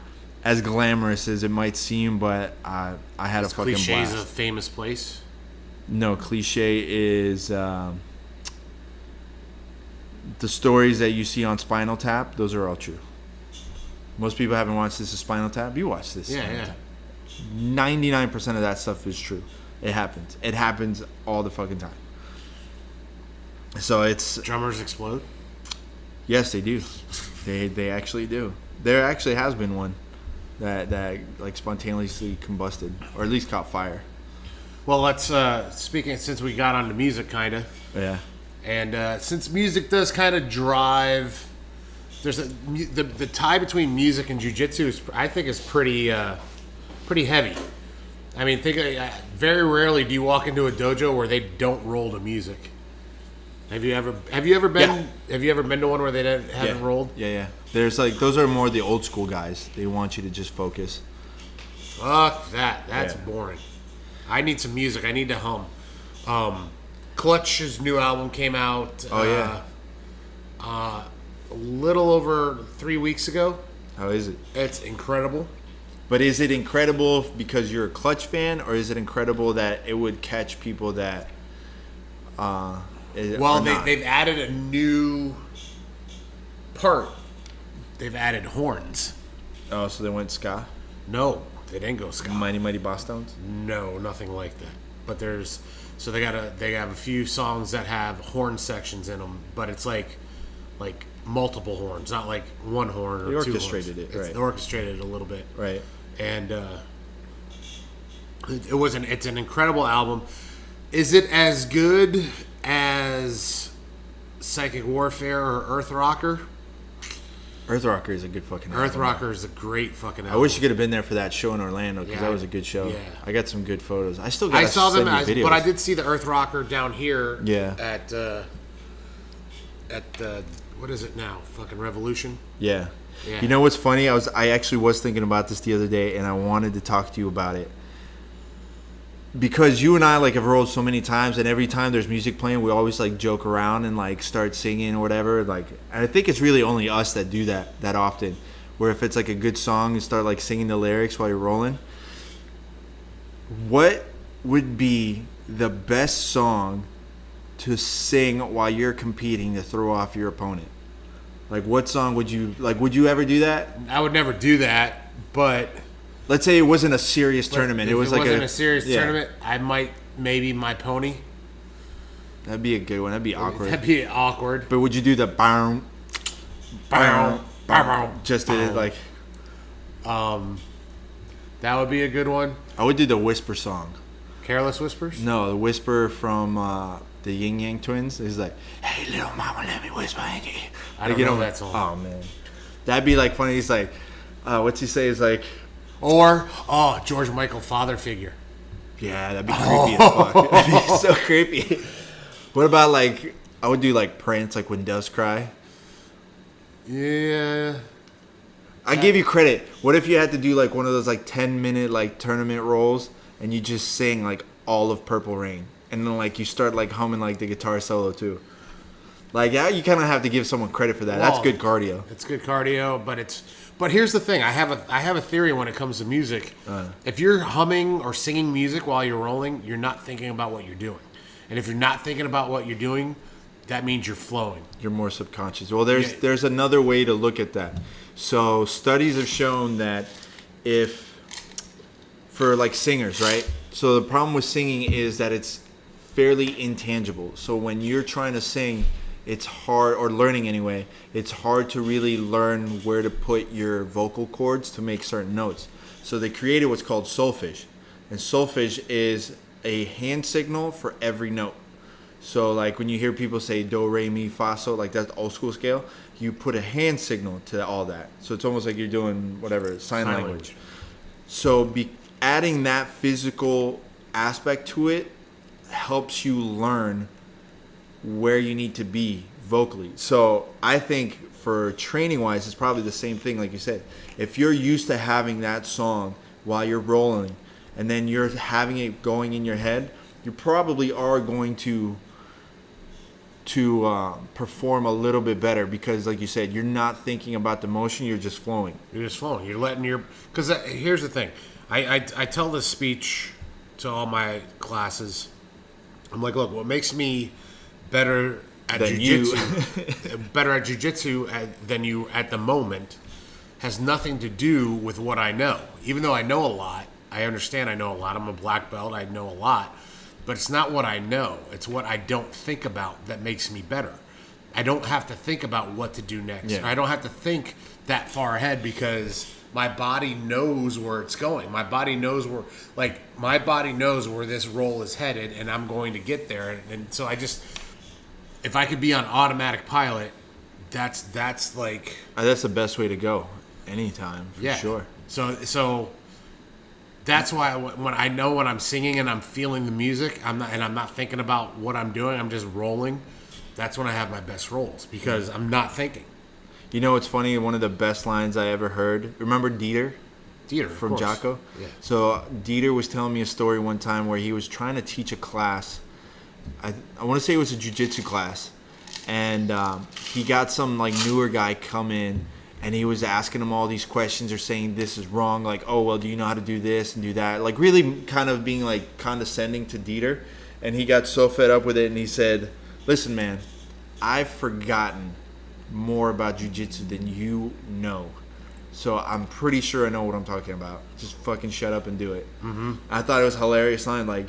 Speaker 1: as glamorous as it might seem, but I had a fucking
Speaker 2: Cliches
Speaker 1: blast.
Speaker 2: of a famous place.
Speaker 1: No, cliche is the stories that you see on Spinal Tap. Those are all true. Most people haven't watched this. Spinal Tap. You watch this.
Speaker 2: Yeah.
Speaker 1: 99% of that stuff is true. It happens. It happens all the fucking time. So it's
Speaker 2: Drummers explode.
Speaker 1: yes, they do. They actually do. There actually has been one that like spontaneously combusted or at least caught fire.
Speaker 2: Well, let's speaking since we got onto music, kind of.
Speaker 1: Yeah.
Speaker 2: And since music does kind of drive, there's the tie between music and jiu-jitsu is, I think, is pretty heavy. I mean, very rarely do you walk into a dojo where they don't roll to music. Have you ever been?
Speaker 1: Yeah.
Speaker 2: Have you ever been to one where they haven't rolled?
Speaker 1: Yeah. There's like those are more the old school guys. They want you to just focus.
Speaker 2: Fuck that. That's
Speaker 1: Yeah.
Speaker 2: boring. I need some music. I need to hum. Clutch's new album came out.
Speaker 1: Oh yeah.
Speaker 2: A little over 3 weeks ago.
Speaker 1: How is it?
Speaker 2: It's incredible.
Speaker 1: But is it incredible because you're a Clutch fan, or is it incredible that it would catch people that?
Speaker 2: Well,
Speaker 1: are not?
Speaker 2: they've added a new part. They've added horns.
Speaker 1: Oh, so they went ska?
Speaker 2: No, they didn't go ska.
Speaker 1: Mighty Boss Stones?
Speaker 2: No, nothing like that. But they have a few songs that have horn sections in them, but it's like multiple horns, not like one horn or
Speaker 1: They
Speaker 2: two
Speaker 1: orchestrated
Speaker 2: horns.
Speaker 1: it, right.
Speaker 2: It's orchestrated a little bit.
Speaker 1: Right.
Speaker 2: And it's an incredible album. Is it as good as Psychic Warfare or Earth Rocker?
Speaker 1: Earth Rocker is a good fucking album.
Speaker 2: Earth Rocker is a great fucking
Speaker 1: I
Speaker 2: album.
Speaker 1: wish you could have been there for that show in Orlando because
Speaker 2: Yeah.
Speaker 1: that was a good show.
Speaker 2: Yeah.
Speaker 1: I got some good photos. I still got
Speaker 2: I saw them,
Speaker 1: videos.
Speaker 2: but I did see the Earth Rocker down here.
Speaker 1: Yeah.
Speaker 2: At what is it now? Fucking Revolution.
Speaker 1: Yeah.
Speaker 2: Yeah.
Speaker 1: You know what's funny? I actually was thinking about this the other day, and I wanted to talk to you about it. Because you and I like have rolled so many times, and every time there's music playing, we always like joke around and like start singing or whatever. Like, and I think it's really only us that do that often. Where if it's like a good song, you start like singing the lyrics while you're rolling. What would be the best song to sing while you're competing to throw off your opponent? Like, what song would you like? Would you ever do that?
Speaker 2: I would never do that, but
Speaker 1: let's say it wasn't a serious tournament. It was like
Speaker 2: a serious tournament. I might maybe My Pony.
Speaker 1: That'd be a good one. That'd be awkward.
Speaker 2: That'd be awkward.
Speaker 1: But would you do the bow, just to like?
Speaker 2: That would be a good one.
Speaker 1: I would do the Whisper song.
Speaker 2: Careless Whispers?
Speaker 1: No, the Whisper from the Yin Yang Twins is like, "Hey, little mama, let me whisper in you."
Speaker 2: I don't know that song.
Speaker 1: Oh man, that'd be like funny. He's like, what's he say? Is like,
Speaker 2: or George Michael father figure.
Speaker 1: Yeah, that'd be creepy as fuck. That'd be so creepy. What about like I would do like Prince, like When Doves Cry.
Speaker 2: Yeah.
Speaker 1: I give you credit. What if you had to do like one of those like 10-minute like tournament rolls and you just sing like all of Purple Rain and then like you start like humming like the guitar solo too. Like yeah, you kind of have to give someone credit for that. That's good cardio.
Speaker 2: It's good cardio, but here's the thing. I have a theory when it comes to music. If you're humming or singing music while you're rolling, you're not thinking about what you're doing. And if you're not thinking about what you're doing, that means you're flowing. You're
Speaker 1: more subconscious. Well, there's another way to look at that. So studies have shown that if, for like singers, right? So the problem with singing is that it's fairly intangible. So when you're trying to sing, it's hard, or learning anyway, it's hard to really learn where to put your vocal cords to make certain notes. So they created what's called solfege. And solfege is a hand signal for every note. So like when you hear people say do, re, mi, fa, sol, like that's old school scale, you put a hand signal to all that. So it's almost like you're doing whatever, sign language. So adding that physical aspect to it helps you learn where you need to be vocally. So I think for training wise, it's probably the same thing like you said. If you're used to having that song while you're rolling and then you're having it going in your head, you probably are going to perform a little bit better because like you said, you're not thinking about the motion, you're just flowing.
Speaker 2: You're letting your, because here's the thing. I tell this speech to all my classes. I'm like, look, what makes me better at jiu-jitsu, better at jiu-jitsu than you at the moment has nothing to do with what I know. Even though I know a lot, I understand I know a lot. I'm a black belt, I know a lot. But it's not what I know. It's what I don't think about that makes me better. I don't have to think about what to do next. Yeah. I don't have to think that far ahead because my body knows where it's going. My body knows where this roll is headed, and I'm going to get there. And so if I could be on automatic pilot, that's like
Speaker 1: that's the best way to go. Anytime, for sure.
Speaker 2: So. That's why when I know when I'm singing and I'm feeling the music, I'm not thinking about what I'm doing. I'm just rolling. That's when I have my best rolls because I'm not thinking.
Speaker 1: You know what's funny? One of the best lines I ever heard. Remember Dieter?
Speaker 2: Dieter
Speaker 1: from Jocko.
Speaker 2: Yeah.
Speaker 1: So Dieter was telling me a story one time where he was trying to teach a class. I want to say it was a jiu-jitsu class, and he got some like newer guy come in. And he was asking him all these questions or saying this is wrong. Like, oh, well, do you know how to do this and do that? Like really kind of being like condescending to Dieter. And he got so fed up with it and he said, listen, man, I've forgotten more about jiu-jitsu than you know. So I'm pretty sure I know what I'm talking about. Just fucking shut up and do it. Mm-hmm. I thought it was a hilarious line. Like,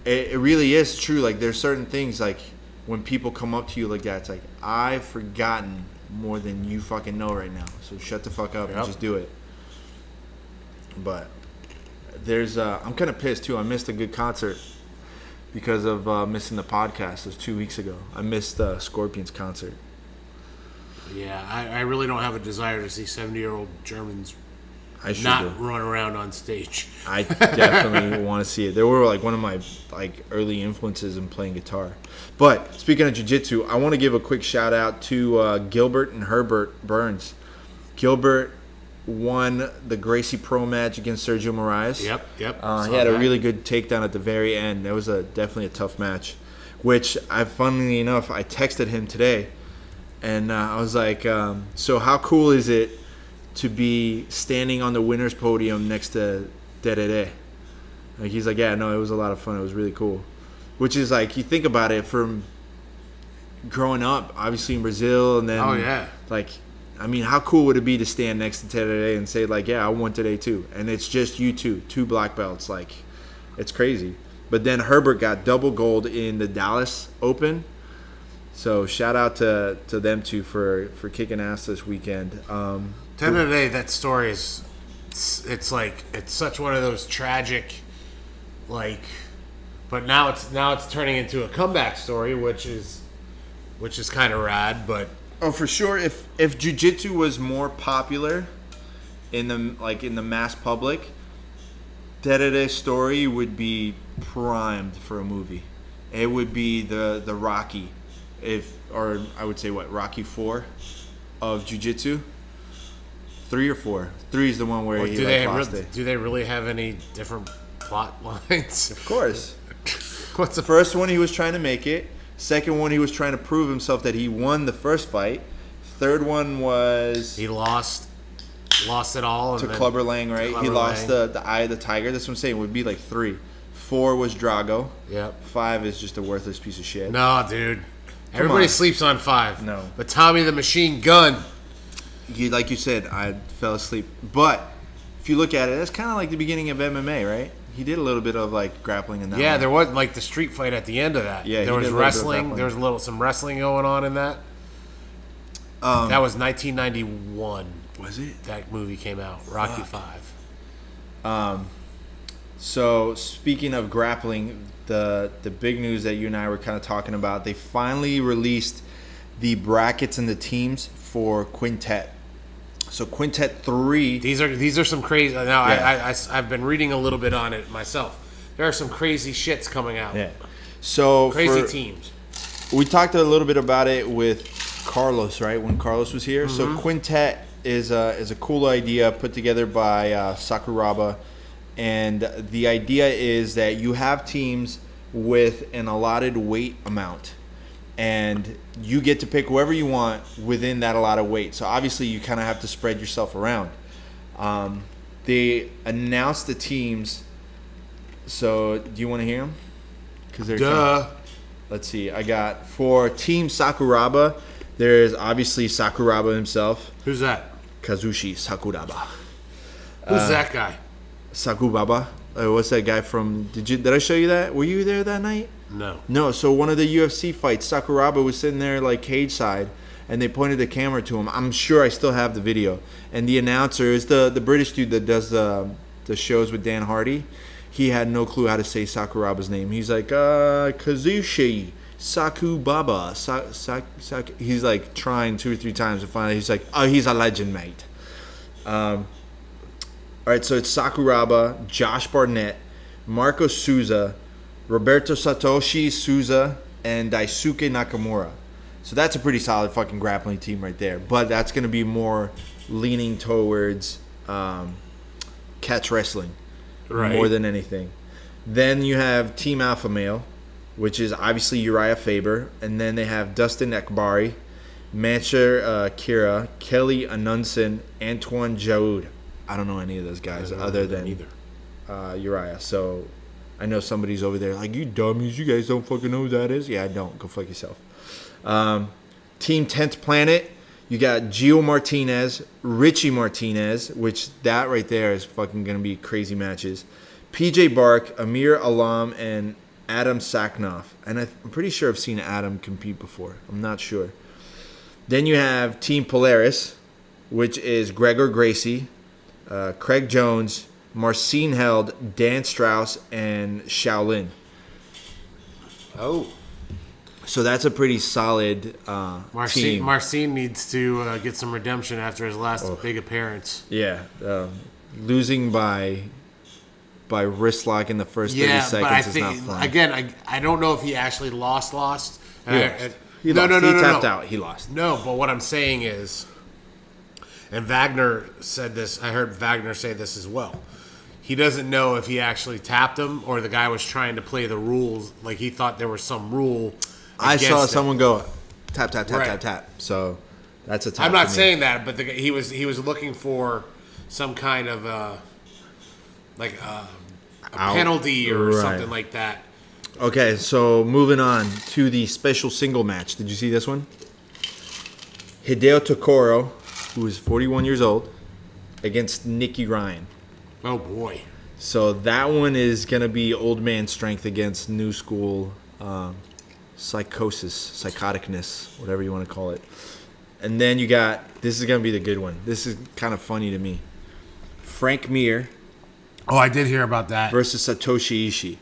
Speaker 1: it really is true. Like, there's certain things like when people come up to you like that, it's like, I've forgotten more than you fucking know right now. So shut the fuck up and just do it. But there's I'm kind of pissed too. I missed a good concert because of missing the podcast. It was 2 weeks ago. I missed Scorpions concert.
Speaker 2: Yeah, I really don't have a desire to see 70-year-old Germans
Speaker 1: run
Speaker 2: around on stage.
Speaker 1: I definitely want to see it. They were like one of my like early influences in playing guitar. But speaking of jiu-jitsu, I want to give a quick shout out to Gilbert and Herbert Burns. Gilbert won the Gracie Pro match against Sergio Moraes.
Speaker 2: Yep.
Speaker 1: He had a really good takedown at the very end. It was definitely a tough match, which funnily enough, I texted him today, and I was like, so how cool is it to be standing on the winner's podium next to Derere? Like, he's like, yeah, no, it was a lot of fun. It was really cool. which is like you think about it from growing up, obviously in Brazil, and then like, I mean, how cool would it be to stand next to today and say like, yeah, I won today too, and it's just you two black belts, like, it's crazy. But then Herbert got double gold in the Dallas Open, so shout out to them two for kicking ass this weekend.
Speaker 2: Today, that story is, it's like, it's such one of those tragic, like, but now it's turning into a comeback story, which is kind of rad. But
Speaker 1: oh, for sure, if jiu-jitsu was more popular in the mass public, Teddy's story would be primed for a movie. It would be the Rocky, or I would say Rocky 4 of jiu-jitsu. 3 or 4. 3 is the one where he lost it.
Speaker 2: Do they really have any different plot lines?
Speaker 1: Of course.
Speaker 2: What's the
Speaker 1: first one? He was trying to make it. Second one, he was trying to prove himself that he won the first fight. Third one was
Speaker 2: he lost it all
Speaker 1: to Clubber Lang, right? He lost the Eye of the Tiger. That's what I'm saying. It would be like 3. 4 was Drago.
Speaker 2: Yep.
Speaker 1: 5 is just a worthless piece of shit.
Speaker 2: No, dude. Everybody sleeps on 5.
Speaker 1: No.
Speaker 2: But Tommy the Machine Gun.
Speaker 1: Like you said, I fell asleep. But if you look at it, that's kind of like the beginning of MMA, right? He did a little bit of like grappling in that.
Speaker 2: Yeah,
Speaker 1: one.
Speaker 2: there was like the street fight at the end of that.
Speaker 1: Yeah,
Speaker 2: there was wrestling. There was some wrestling going on in that. That was 1991.
Speaker 1: Was it?
Speaker 2: That movie came out. Rocky 5.
Speaker 1: So speaking of grappling, the big news that you and I were kind of talking about, they finally released the brackets and the teams for Quintet. So Quintet 3.
Speaker 2: These are some crazy. Now
Speaker 1: Yeah.
Speaker 2: I've been reading a little bit on it myself. There are some crazy shits coming out.
Speaker 1: Yeah. So
Speaker 2: crazy teams.
Speaker 1: We talked a little bit about it with Carlos, right? When Carlos was here. So Quintet is a cool idea put together by Sakuraba, and the idea is that you have teams with an allotted weight amount, and you get to pick whoever you want within that allotted weight. So obviously you kind of have to spread yourself around. They announced the teams. So do you want to hear them? Because they're let's see. I got for Team Sakuraba. There's obviously Sakuraba himself.
Speaker 2: Who's that?
Speaker 1: Kazushi Sakuraba.
Speaker 2: Who's that guy?
Speaker 1: Sakubaba. What's that guy from? Did I show you that? Were you there that night?
Speaker 2: No.
Speaker 1: So one of the UFC fights, Sakuraba was sitting there like cage side, and they pointed the camera to him. I'm sure I still have the video. And the announcer is the British dude that does the shows with Dan Hardy. He had no clue how to say Sakuraba's name. He's like, Kazushi Sakubaba. He's like trying 2 or 3 times, and finally he's like, oh, he's a legend, mate. All right, so it's Sakuraba, Josh Barnett, Marco Souza, Roberto Satoshi Souza, and Daisuke Nakamura. So that's a pretty solid fucking grappling team right there. But that's going to be more leaning towards catch wrestling more than anything. Then you have Team Alpha Male, which is obviously Uriah Faber. And then they have Dustin Ekbari, Mancher Kira, Kelly Anunson, Antoine Jaoud. I don't know any of those guys other than Uriah. So I know somebody's over there like, you dummies, you guys don't fucking know who that is? Yeah, I don't. Go fuck yourself. Team 10th Planet, you got Gio Martinez, Richie Martinez, which that right there is fucking going to be crazy matches. PJ Bark, Amir Alam, and Adam Saknoff. And I'm pretty sure I've seen Adam compete before. I'm not sure. Then you have Team Polaris, which is Gregor Gracie, Craig Jones, Marcin Held, Dan Strauss, and Shaolin.
Speaker 2: Oh.
Speaker 1: So that's a pretty solid team.
Speaker 2: Marcin needs to get some redemption after his last big appearance.
Speaker 1: Yeah. Losing by wrist lock in the first 30 seconds
Speaker 2: but I
Speaker 1: is
Speaker 2: think,
Speaker 1: not fun.
Speaker 2: Again, I don't know if he actually lost.
Speaker 1: He tapped out. He lost.
Speaker 2: No, but what I'm saying is, and Wagner said this, I heard Wagner say this as well. He doesn't know if he actually tapped him or the guy was trying to play the rules. Like he thought there was some rule.
Speaker 1: I saw someone go tap, tap, tap, tap, tap. So that's a tap.
Speaker 2: I'm not saying that, but he was looking for some kind of a penalty or something like that.
Speaker 1: Okay, so moving on to the special single match. Did you see this one? Hideo Tokoro, who is 41 years old, against Nicky Ryan.
Speaker 2: Oh, boy.
Speaker 1: So that one is going to be old man strength against new school psychosis, psychoticness, whatever you want to call it. And then you got, this is going to be the good one. This is kind of funny to me. Frank Mir
Speaker 2: Oh, I did hear about that.
Speaker 1: versus Satoshi Ishii.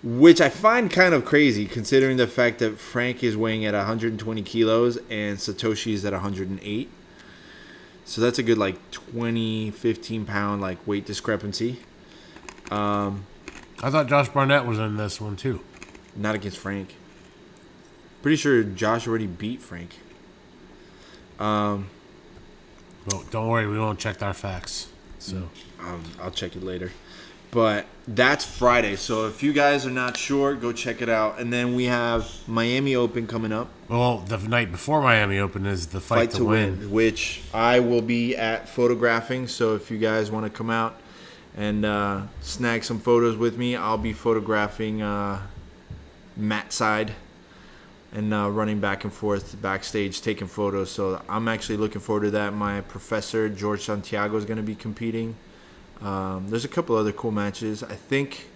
Speaker 1: Which I find kind of crazy considering the fact that Frank is weighing at 120 kilos and Satoshi is at 108. So that's a good like 20, 15 pound like weight discrepancy.
Speaker 2: I thought Josh Barnett was in this one too.
Speaker 1: Not against Frank. Pretty sure Josh already beat Frank.
Speaker 2: Well, don't worry, we won't check our facts. So
Speaker 1: I'll check it later. But that's Friday. So if you guys are not sure, go check it out. And then we have Miami Open coming up.
Speaker 2: well, the night before Miami Open is the fight to win.
Speaker 1: Which I will be at photographing. So if you guys want to come out and snag some photos with me, I'll be photographing mat side and running back and forth backstage taking photos. So I'm actually looking forward to that. My professor, George Santiago, is going to be competing. There's a couple other cool matches. I think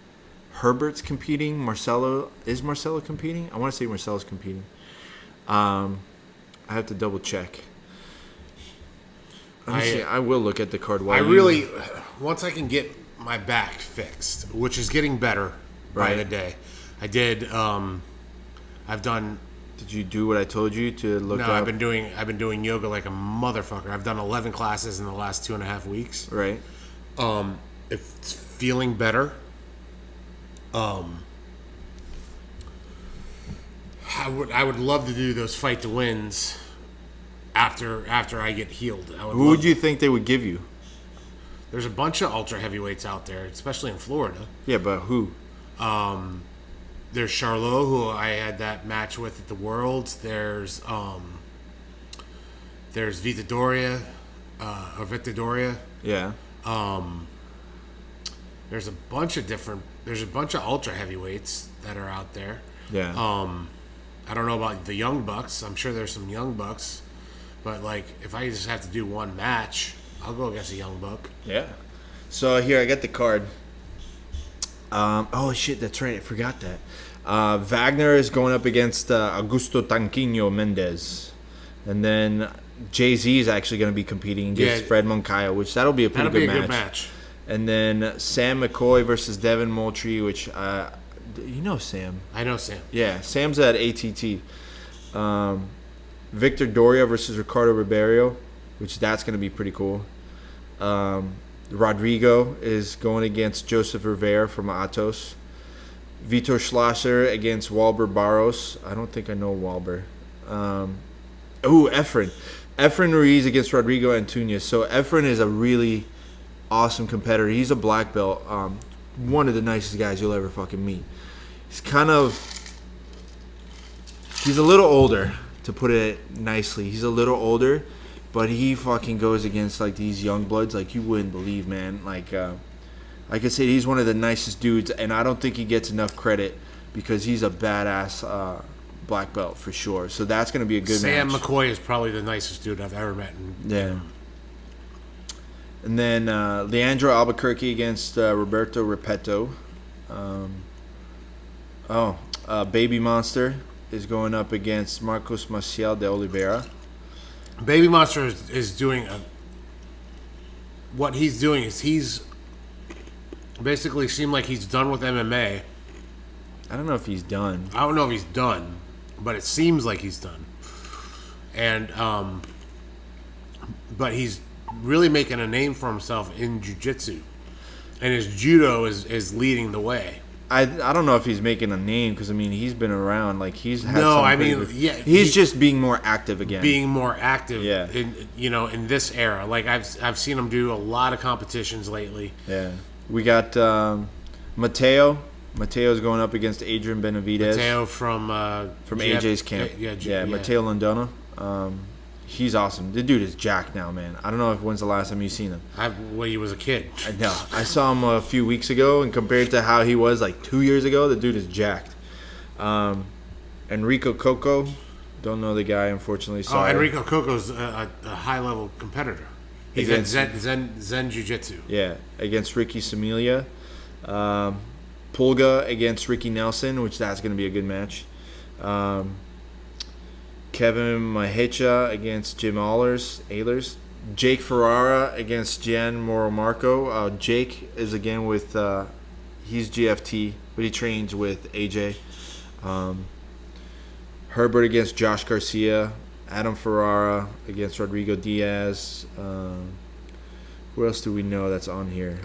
Speaker 1: Herbert's competing. Is Marcelo competing? I want to say Marcelo's competing. I have to double check. Let me see. I will look at the card.
Speaker 2: Once I can get my back fixed, which is getting better by the day. I did. I've done.
Speaker 1: Did you do what I told you to look up?
Speaker 2: No, I've been doing yoga like a motherfucker. I've done 11 classes in the last 2.5 weeks.
Speaker 1: Right.
Speaker 2: It's feeling better. I would love to do those fight to wins after I get healed.
Speaker 1: Who would you think they would give you?
Speaker 2: There's a bunch of ultra heavyweights out there, especially in Florida.
Speaker 1: Yeah, but who?
Speaker 2: There's Charlot, who I had that match with at the Worlds. There's Vita Doria, or Victor Doria.
Speaker 1: Yeah.
Speaker 2: There's a bunch of ultra heavyweights that are out there.
Speaker 1: Yeah.
Speaker 2: I don't know about the Young Bucks. I'm sure there's some Young Bucks, but like if I just have to do one match, I'll go against a Young Buck.
Speaker 1: Yeah. So here I got the card. Oh shit, that's right. I forgot that. Wagner is going up against Augusto Tanquinho Mendez, and then Jay-Z is actually going to be competing against Fred Moncayo, which that'll be a pretty good match. And then Sam McCoy versus Devin Moultrie, which you know Sam.
Speaker 2: I know Sam.
Speaker 1: Yeah, Sam's at ATT. Victor Doria versus Ricardo Ribeiro, which that's going to be pretty cool. Rodrigo is going against Joseph Rivera from Atos. Vitor Schlosser against Walber Barros. I don't think I know Walber. Efren. Efren Ruiz against Rodrigo Antunes. So Efren is a really awesome competitor. He's a black belt. One of the nicest guys you'll ever fucking meet. He's a little older, to put it nicely. He's a little older, but he fucking goes against like these young bloods like you wouldn't believe, man. Like I said, he's one of the nicest dudes, and I don't think he gets enough credit because he's a badass black belt for sure. So that's going to be a good match.
Speaker 2: Sam McCoy is probably the nicest dude I've ever met.
Speaker 1: Yeah. And then Leandro Albuquerque against Roberto Repetto. Baby Monster is going up against Marcos Maciel de Oliveira.
Speaker 2: Baby Monster is doing what he's doing is he's basically seemed like he's done with MMA.
Speaker 1: I don't know if he's done.
Speaker 2: I don't know if he's done, but it seems like he's done. And but he's really making a name for himself in jiu-jitsu. And his judo is leading the way.
Speaker 1: I don't know if he's making a name because I mean he's been around like he's had he's just being more active again.
Speaker 2: Being more active,
Speaker 1: yeah.
Speaker 2: In this era, like I've seen him do a lot of competitions lately.
Speaker 1: Yeah, we got Mateo. Mateo's going up against Adrian Benavidez.
Speaker 2: Mateo from
Speaker 1: AJ's camp. Mateo Londona. He's awesome. The dude is jacked now, man. I don't know when's the last time you've seen him.
Speaker 2: When he was a kid.
Speaker 1: I know. I saw him a few weeks ago, and compared to how he was like 2 years ago, the dude is jacked. Enrico Coco. Don't know the guy, unfortunately. Sorry.
Speaker 2: Enrico Coco's a high-level competitor. He's at Zen Jiu-Jitsu.
Speaker 1: Yeah, against Ricky Samilia. Pulga against Ricky Nelson, which that's going to be a good match. Kevin Mahecha against Jim Ehlers. Jake Ferrara against Jan Moromarco. Jake is again with, he's GFT, but he trains with AJ. Herbert against Josh Garcia. Adam Ferrara against Rodrigo Diaz. Who else do we know that's on here?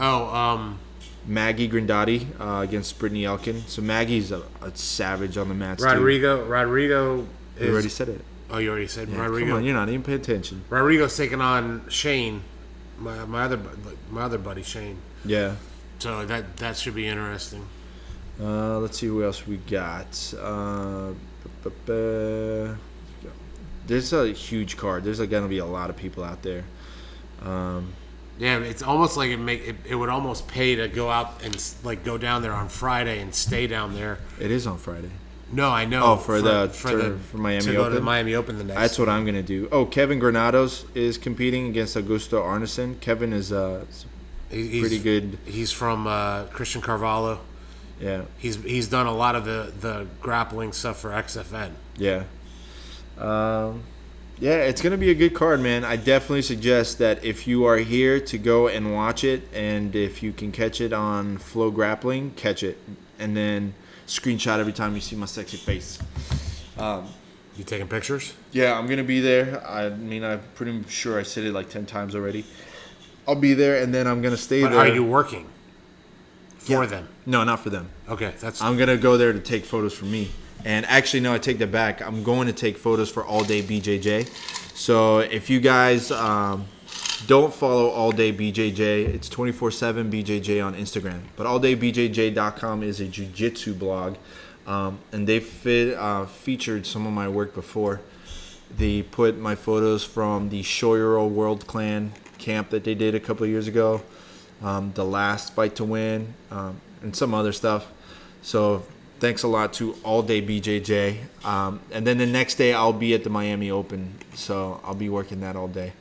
Speaker 1: Maggie Grandotti against Brittany Elkin. So Maggie's a savage on the mats.
Speaker 2: Rodrigo is...
Speaker 1: You already said it.
Speaker 2: Oh, you already said
Speaker 1: Rodrigo. Come on, you're not even paying attention.
Speaker 2: Rodrigo's taking on Shane, my other buddy Shane.
Speaker 1: Yeah.
Speaker 2: So that should be interesting.
Speaker 1: Let's see who else we got. There's a huge card. There's going to be a lot of people out there.
Speaker 2: Yeah, it's almost like it would almost pay to go out and like go down there on Friday and stay down there.
Speaker 1: It is on Friday.
Speaker 2: No, I know.
Speaker 1: Oh, for Miami
Speaker 2: to
Speaker 1: Open.
Speaker 2: Go to the Miami Open the next.
Speaker 1: That's what I'm gonna do. Oh, Kevin Granados is competing against Augusto Arneson. Kevin is he's pretty good.
Speaker 2: He's from Christian Carvalho.
Speaker 1: Yeah.
Speaker 2: He's done a lot of the grappling stuff for XFN.
Speaker 1: Yeah. Yeah, it's going to be a good card, man. I definitely suggest that if you are here to go and watch it, and if you can catch it on Flow Grappling, catch it. And then screenshot every time you see my sexy face.
Speaker 2: You taking pictures?
Speaker 1: Yeah, I'm going to be there. I mean, I'm pretty sure I said it like 10 times already. I'll be there, and then I'm going to stay there.
Speaker 2: But are you working for them?
Speaker 1: No, not for them.
Speaker 2: Okay,
Speaker 1: I'm going to go there to take photos for me. And actually, no, I take that back. I'm going to take photos for All Day BJJ. So if you guys don't follow All Day BJJ, it's 24/7 BJJ on Instagram. But alldaybjj.com is a jiu-jitsu blog. And they featured some of my work before. They put my photos from the Shoyoro World Clan camp that they did a couple of years ago. The last Fight to Win, and some other stuff. So thanks a lot to All Day BJJ. And then the next day I'll be at the Miami Open, so I'll be working that all day.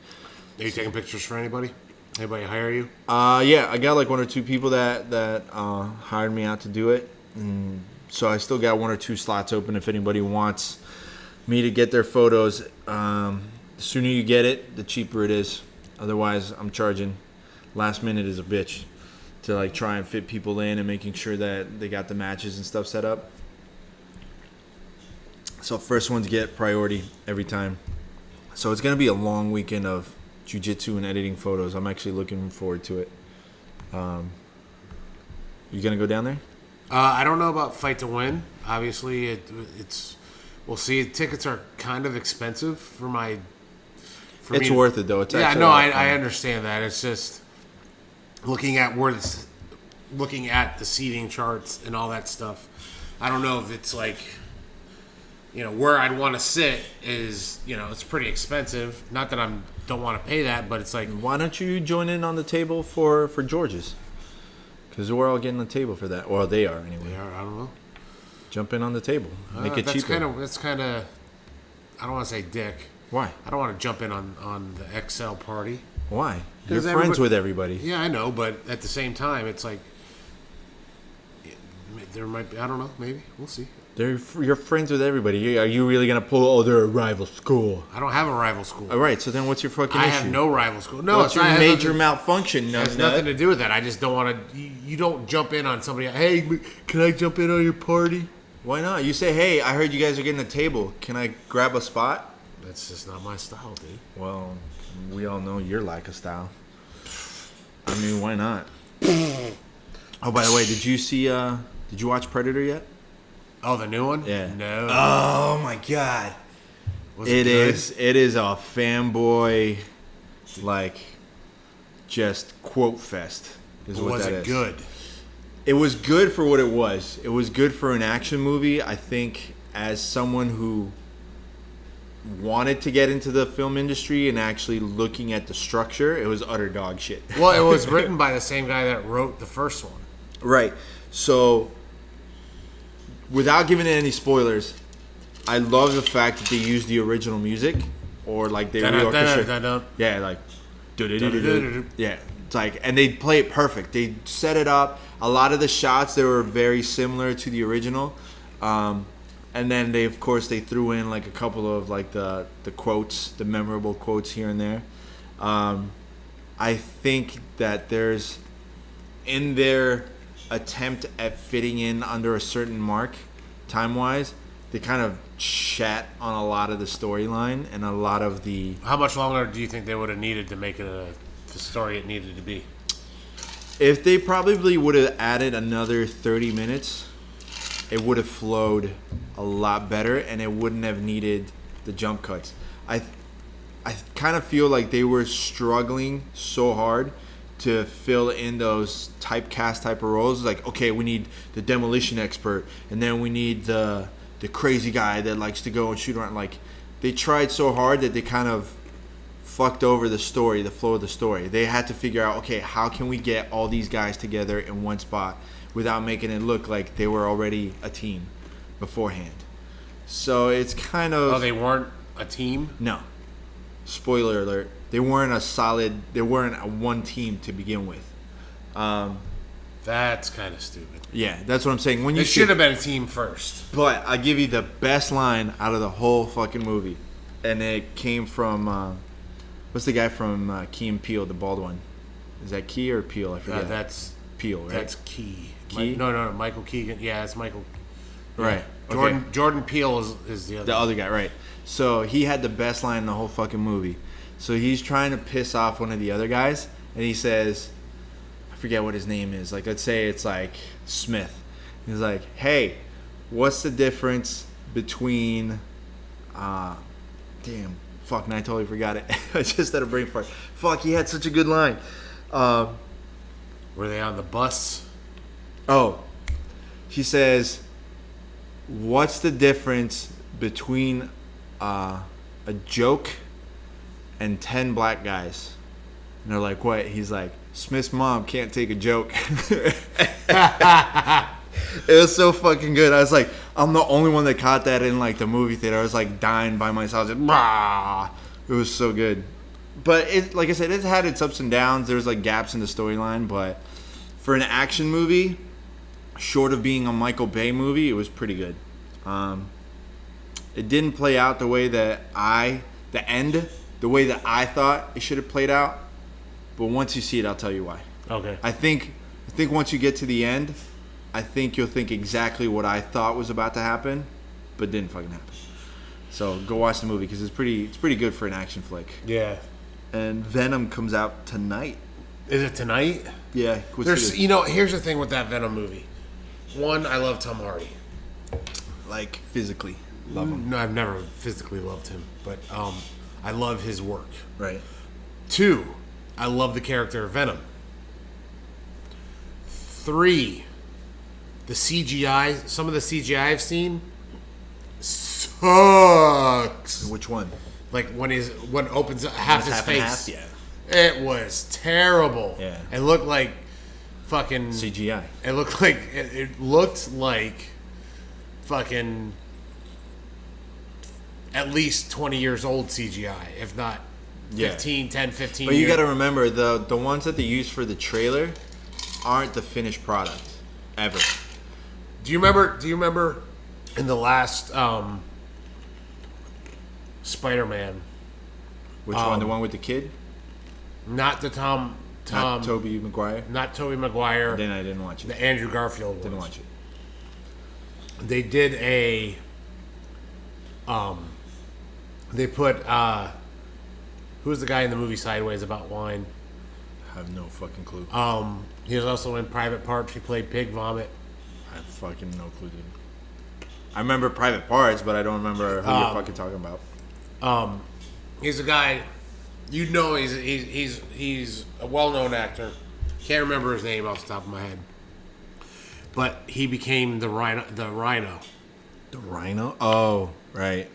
Speaker 2: Are you taking pictures for anybody? Anybody hire you?
Speaker 1: Yeah, I got like 1 or 2 people that hired me out to do it. And so I still got 1 or 2 slots open if anybody wants me to get their photos. The sooner you get it, the cheaper it is. Otherwise, I'm charging. Last minute is a bitch to like try and fit people in and making sure that they got the matches and stuff set up. So first ones get priority every time. So it's going to be a long weekend of jiu-jitsu and editing photos. I'm actually looking forward to it. You going to go down there?
Speaker 2: I don't know about Fight to Win. Obviously, it's we'll see. Tickets are kind of expensive for my.
Speaker 1: It's worth it though. It's actually
Speaker 2: I understand that. It's just looking at the seating charts and all that stuff. I don't know if it's like, where I'd want to sit is, it's pretty expensive. Not that I don't want to pay that, but it's like,
Speaker 1: why don't you join in on the table for George's? Because we're all getting the table for that. Well, they are anyway.
Speaker 2: They are. I don't know.
Speaker 1: Jump in on the table. Make it cheaper.
Speaker 2: That's kind of. I don't want to say dick.
Speaker 1: Why?
Speaker 2: I don't want to jump in on the XL party.
Speaker 1: Why? You're friends with everybody.
Speaker 2: Yeah, I know, but at the same time, it's like there might be. I don't know. Maybe we'll see.
Speaker 1: You're friends with everybody. Are you really gonna pull? Oh, they're a rival school.
Speaker 2: I don't have a rival school.
Speaker 1: All right. So then, what's your fucking
Speaker 2: issue?
Speaker 1: I
Speaker 2: have no rival school. No,
Speaker 1: what's your major malfunction?
Speaker 2: It has nothing to do with that. I just don't want to. You don't jump in on somebody. Hey, can I jump in on your party?
Speaker 1: Why not? You say, hey, I heard you guys are getting a table. Can I grab a spot?
Speaker 2: That's just not my style, dude.
Speaker 1: Well, we all know you're like a style. I mean, why not? Oh, by the way, did you watch Predator yet?
Speaker 2: Oh, the new one?
Speaker 1: Yeah.
Speaker 2: No.
Speaker 1: Oh my God. It is a fanboy, like, just quote fest.
Speaker 2: Was it good?
Speaker 1: It was good for what it was. It was good for an action movie. I think as someone who wanted to get into the film industry and actually looking at the structure, it was utter dog shit.
Speaker 2: Well, it was written by the same guy that wrote the first one.
Speaker 1: Right. So without giving it any spoilers, I love the fact that they use the original music, or like they reorchestrate. Yeah, like yeah, it's like, and they play it perfect. They set it up. A lot of the shots, they were very similar to the original, and then they threw in like a couple of like the quotes, the memorable quotes here and there. I think that there's, in their attempt at fitting in under a certain mark, time-wise, they kind of shat on a lot of the storyline and a lot of the...
Speaker 2: How much longer do you think they would have needed to make it the story it needed to be?
Speaker 1: If they probably would have added another 30 minutes, it would have flowed a lot better, and it wouldn't have needed the jump cuts. I kind of feel like they were struggling so hard to fill in those typecast type of roles. Like, okay, we need the demolition expert, and then we need the crazy guy that likes to go and shoot around. Like, they tried so hard that they kind of fucked over the story, the flow of the story. They had to figure out, okay, how can we get all these guys together in one spot without making it look like they were already a team beforehand. So it's kind of...
Speaker 2: Oh, they weren't a team?
Speaker 1: No. Spoiler alert. They weren't a one team to begin with.
Speaker 2: That's kind of stupid.
Speaker 1: Yeah, that's what I'm saying. When you
Speaker 2: should have been a team first.
Speaker 1: But I give you the best line out of the whole fucking movie. And it came from... what's the guy from Key and Peele, the bald one? Is that Key or Peele? I forget.
Speaker 2: That's
Speaker 1: Peele, right?
Speaker 2: That's Key.
Speaker 1: Key?
Speaker 2: No, Michael Keegan. Yeah, it's Michael.
Speaker 1: Right.
Speaker 2: Jordan Peele is the other.
Speaker 1: The other guy, right? So he had the best line in the whole fucking movie. So he's trying to piss off one of the other guys, and he says, I forget what his name is. Like, let's say it's like Smith. He's like, hey, what's the difference between, damn, fuck, and I totally forgot it. I just had a brain fart. Fuck, he had such a good line.
Speaker 2: Were they on the bus?
Speaker 1: Oh, he says, what's the difference between a joke and 10 black guys? And they're like, what? He's like, Smith's mom can't take a joke. It was so fucking good. I was like, I'm the only one that caught that in like the movie theater. I was like dying by myself. I was like, bah! It was so good. But it, like I said, it had its ups and downs. There was like gaps in the storyline, but for an action movie, short of being a Michael Bay movie, it was pretty good. It didn't play out the way that the way that I thought it should have played out. But once you see it, I'll tell you why.
Speaker 2: Okay.
Speaker 1: I think once you get to the end, I think you'll think exactly what I thought was about to happen, but didn't fucking happen. So go watch the movie because it's pretty good for an action flick.
Speaker 2: Yeah.
Speaker 1: And Venom comes out tonight.
Speaker 2: Is it tonight?
Speaker 1: Yeah.
Speaker 2: Here's the thing with that Venom movie. One, I love Tom Hardy.
Speaker 1: Like physically, love him.
Speaker 2: No, I've never physically loved him, but I love his work.
Speaker 1: Right.
Speaker 2: Two, I love the character of Venom. Three, the CGI, some of the CGI I've seen sucks.
Speaker 1: Which one?
Speaker 2: Like when opens up half his face.
Speaker 1: Half, yeah.
Speaker 2: It was terrible.
Speaker 1: Yeah.
Speaker 2: It looked like fucking
Speaker 1: CGI.
Speaker 2: It looked like fucking at least 20 years old CGI, if not 15 years.
Speaker 1: But you got to remember the ones that they use for the trailer aren't the finished product ever.
Speaker 2: Do you remember in the last Spider-Man?
Speaker 1: Which one? The one with the kid?
Speaker 2: Not the Tom.
Speaker 1: Not Tobey Maguire?
Speaker 2: Not Tobey Maguire.
Speaker 1: Then I didn't watch it.
Speaker 2: The Andrew Garfield one.
Speaker 1: Didn't watch it.
Speaker 2: They did a. They put. Who's the guy in the movie Sideways about wine?
Speaker 1: I have no fucking clue.
Speaker 2: He was also in Private Parts. He played Pig Vomit.
Speaker 1: I have fucking no clue, dude. I remember Private Parts, but I don't remember who you're fucking talking about.
Speaker 2: He's a guy. You know, he's a well-known actor. Can't remember his name off the top of my head. But he became the Rhino. The
Speaker 1: Rhino? Oh, right.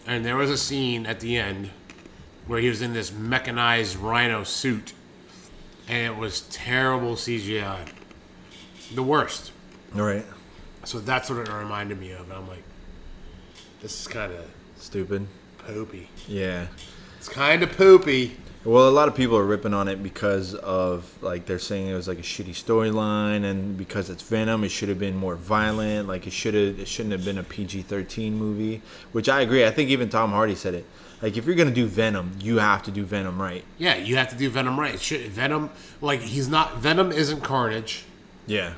Speaker 2: And there was a scene at the end where he was in this mechanized rhino suit, and it was terrible CGI. The worst.
Speaker 1: All right.
Speaker 2: So that's what it reminded me of. And I'm like, this is kind of
Speaker 1: Stupid.
Speaker 2: poopy.
Speaker 1: Yeah.
Speaker 2: It's kind of poopy.
Speaker 1: Well, a lot of people are ripping on it because of, like, they're saying it was like a shitty storyline, and because it's Venom, it should have been more violent. Like, it shouldn't have been a PG-13 movie, which I agree. I think even Tom Hardy said it. Like, if you're gonna do Venom, you have to do Venom right.
Speaker 2: Yeah, you have to do Venom right. Venom, like, Venom isn't Carnage,
Speaker 1: Yeah.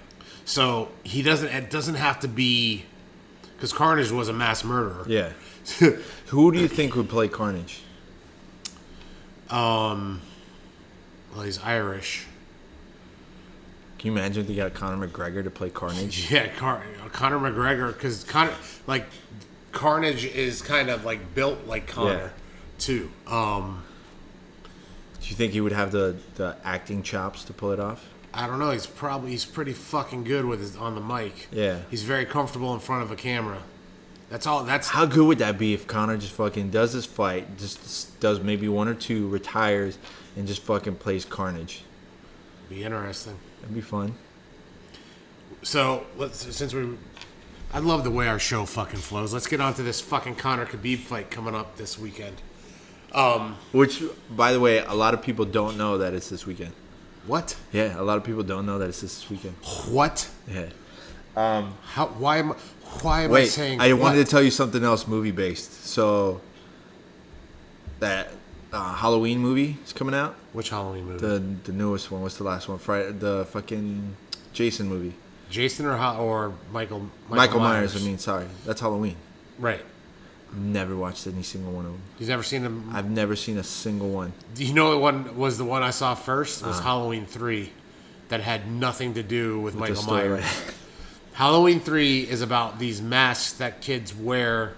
Speaker 2: so it doesn't have to be, because Carnage was a mass murderer.
Speaker 1: Yeah. Who do you think would play Carnage?
Speaker 2: Well, he's Irish.
Speaker 1: Can you imagine if they got Conor McGregor to play Carnage?
Speaker 2: Yeah, Conor McGregor, because Carnage is kind of like built like Conor, too.
Speaker 1: Do you think he would have the acting chops to pull it off?
Speaker 2: I don't know. He's pretty fucking good on the mic.
Speaker 1: Yeah.
Speaker 2: He's very comfortable in front of a camera. That's all.
Speaker 1: How good would that be if Conor just fucking does this fight, just does maybe one or two, retires, and just fucking plays Carnage?
Speaker 2: Be interesting.
Speaker 1: That'd be fun.
Speaker 2: So I love the way our show fucking flows. Let's get on to this fucking Conor Khabib fight coming up this weekend.
Speaker 1: Which, by the way, a lot of people don't know that it's this weekend.
Speaker 2: What?
Speaker 1: Yeah, a lot of people don't know that it's this weekend.
Speaker 2: What?
Speaker 1: Yeah.
Speaker 2: Why am I saying?
Speaker 1: I wanted to tell you something else movie based. So that Halloween movie is coming out.
Speaker 2: Which Halloween movie?
Speaker 1: The newest one. What's the last one? Friday, the fucking Jason movie.
Speaker 2: Jason or Michael
Speaker 1: Myers. I mean, sorry, that's Halloween.
Speaker 2: Right.
Speaker 1: Never watched any single one of them.
Speaker 2: You've never seen them?
Speaker 1: I've never seen a single one.
Speaker 2: Do you know what one was the one I saw first? It was Halloween 3, that had nothing to do with Michael Myers. Halloween 3 is about these masks that kids wear,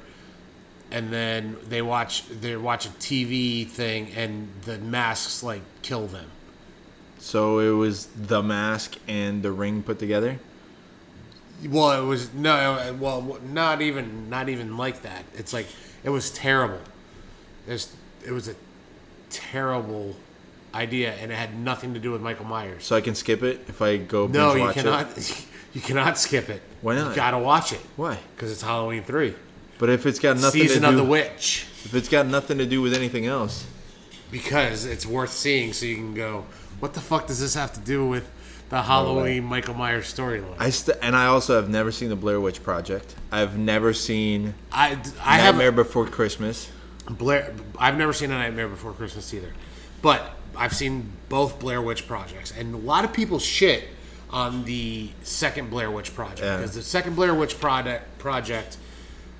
Speaker 2: and then they watch a TV thing, and the masks like kill them.
Speaker 1: So it was The Mask and The Ring put together?
Speaker 2: Well, it was not even like that. It's like it was terrible. It was a terrible idea, and it had nothing to do with Michael Myers.
Speaker 1: So I can skip it if I go binge
Speaker 2: No, you
Speaker 1: watch
Speaker 2: cannot.
Speaker 1: it?
Speaker 2: You cannot skip it.
Speaker 1: Why not?
Speaker 2: You gotta watch it.
Speaker 1: Why?
Speaker 2: Because it's Halloween 3.
Speaker 1: But if it's got nothing
Speaker 2: Season
Speaker 1: to do,
Speaker 2: of the Witch.
Speaker 1: if it's got nothing to do with anything else,
Speaker 2: Because it's worth seeing, so you can go, what the fuck does this have to do with the Halloween Michael Myers storyline?
Speaker 1: and I also have never seen the Blair Witch Project. I've never seen
Speaker 2: I
Speaker 1: Nightmare Before Christmas.
Speaker 2: I've never seen A Nightmare Before Christmas either, but I've seen both Blair Witch projects, and a lot of people shit on the second Blair Witch Project because the second Blair Witch project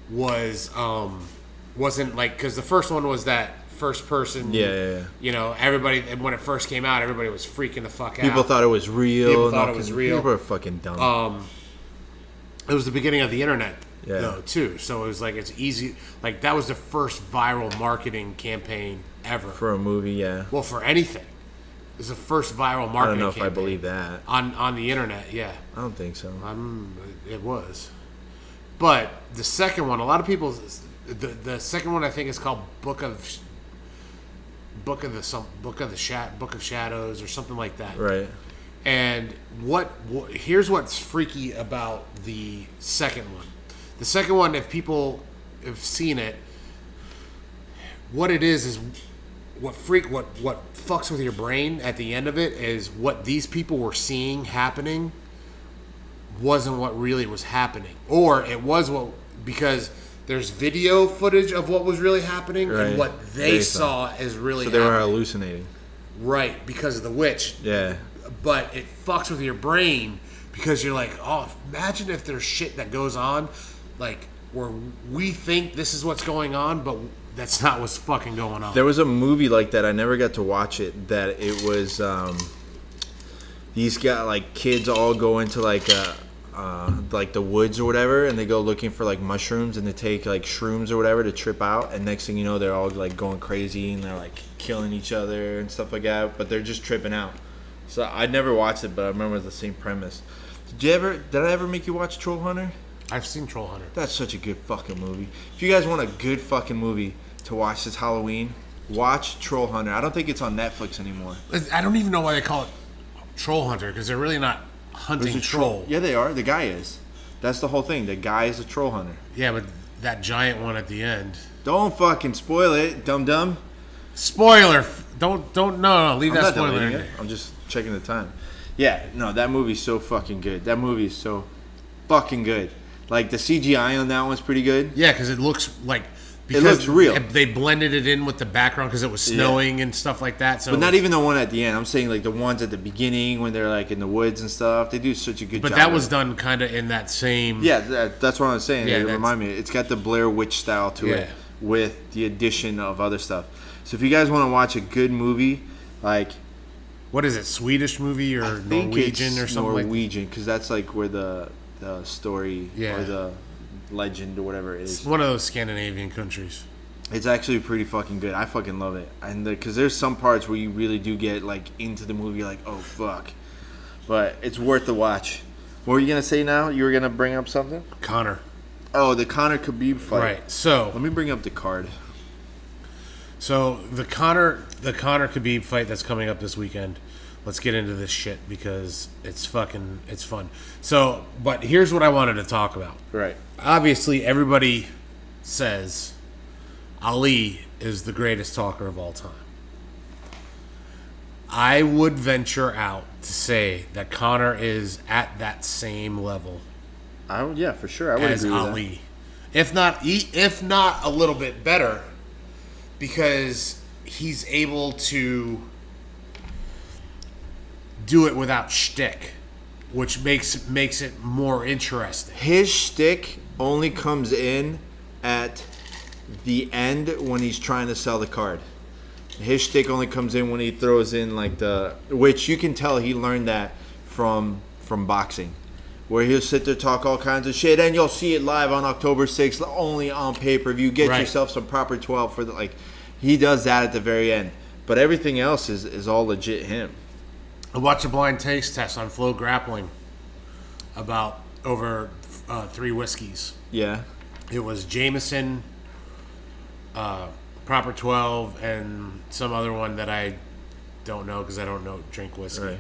Speaker 2: wasn't like, because the first one was that first person.
Speaker 1: Yeah.
Speaker 2: You know, everybody, when it first came out, everybody was freaking the fuck out.
Speaker 1: People thought it was real.
Speaker 2: People thought it was real.
Speaker 1: People are fucking dumb.
Speaker 2: It was the beginning of the internet,
Speaker 1: Yeah.
Speaker 2: though, too. So it was like, it's easy. Like, that was the first viral marketing campaign ever.
Speaker 1: For a movie, yeah.
Speaker 2: Well, for anything. It's the first viral marketing campaign.
Speaker 1: I don't know if I believe that.
Speaker 2: On the internet, yeah.
Speaker 1: I don't think so.
Speaker 2: It was. But the second one, a lot of people... The second one, I think, is called Book of Shadows or something like that.
Speaker 1: Right.
Speaker 2: And here's what's freaky about the second one. The second one, if people have seen it, what it is what fucks with your brain at the end of it is what these people were seeing happening wasn't what really was happening, or it was because there's video footage of what was really happening,
Speaker 1: right.
Speaker 2: and what they saw is really
Speaker 1: happening. So they were
Speaker 2: happening.
Speaker 1: hallucinating.
Speaker 2: Right, because of the witch.
Speaker 1: Yeah.
Speaker 2: But it fucks with your brain because you're like, oh, imagine if there's shit that goes on, like, where we think this is what's going on, but that's not what's fucking going on.
Speaker 1: There was a movie like that. I never got to watch it. That it was these guys, like kids, all go into like the woods or whatever, and they go looking for like mushrooms, and they take like shrooms or whatever to trip out, and next thing you know, they're all like going crazy and they're like killing each other and stuff like that, but they're just tripping out. So I never watched it, but I remember the same premise. Did I ever make you watch Troll Hunter?
Speaker 2: I've seen Troll Hunter.
Speaker 1: That's such a good fucking movie. If you guys want a good fucking movie to watch this Halloween, watch Troll Hunter. I don't think it's on Netflix anymore.
Speaker 2: I don't even know why they call it Troll Hunter, because they're really not hunting troll.
Speaker 1: Yeah, they are. The guy is. That's the whole thing. The guy is a troll hunter.
Speaker 2: Yeah, but that giant one at the end.
Speaker 1: Don't fucking spoil it, dum-dum.
Speaker 2: Spoiler. Don't. No. Leave that spoiler in there.
Speaker 1: I'm just checking the time. Yeah, no, that movie's so fucking good. That movie is so fucking good. Like, the CGI on that one's pretty good.
Speaker 2: Yeah, because it looks like...
Speaker 1: It looks real.
Speaker 2: They blended it in with the background because it was snowing and stuff like that. So
Speaker 1: but not even the one at the end. I'm saying, like, the ones at the beginning when they're, like, in the woods and stuff. They do such a good job.
Speaker 2: But that was done kind of in that same...
Speaker 1: Yeah, that's what I'm saying.
Speaker 2: Yeah,
Speaker 1: it remind me. It's got the Blair Witch style to it with the addition of other stuff. So if you guys want to watch a good movie, like...
Speaker 2: What is it, Swedish movie or Norwegian or something like that?
Speaker 1: Norwegian, because that's, like, where the story or the legend or whatever it is.
Speaker 2: It's one of those Scandinavian countries.
Speaker 1: It's actually pretty fucking good. I fucking love it. And because there's some parts where you really do get, like, into the movie, like, oh, fuck. But it's worth the watch. What were you going to say now? You were going to bring up something?
Speaker 2: Conor.
Speaker 1: Oh, the Conor Khabib fight.
Speaker 2: Right. So
Speaker 1: let me bring up the card.
Speaker 2: So the Conor Khabib fight that's coming up this weekend. Let's get into this shit because it's fun. So, but here's what I wanted to talk about.
Speaker 1: Right.
Speaker 2: Obviously, everybody says Ali is the greatest talker of all time. I would venture out to say that Conor is at that same level.
Speaker 1: Yeah, for sure. I would
Speaker 2: as
Speaker 1: agree with
Speaker 2: Ali. If not a little bit better, because he's able to do it without shtick, which makes it more interesting.
Speaker 1: His shtick only comes in at the end when he's trying to sell the card. His shtick only comes in when he throws in like which you can tell he learned that from boxing, where he'll sit there talk all kinds of shit, and you'll see it live on October 6th, only on pay-per-view. Get yourself some proper 12 for the he does that at the very end, but everything else is all legit him.
Speaker 2: I watched a blind taste test on Flow Grappling about over 3 whiskeys.
Speaker 1: Yeah.
Speaker 2: It was Jameson, Proper 12, and some other one that I don't know because I don't drink whiskey. Right.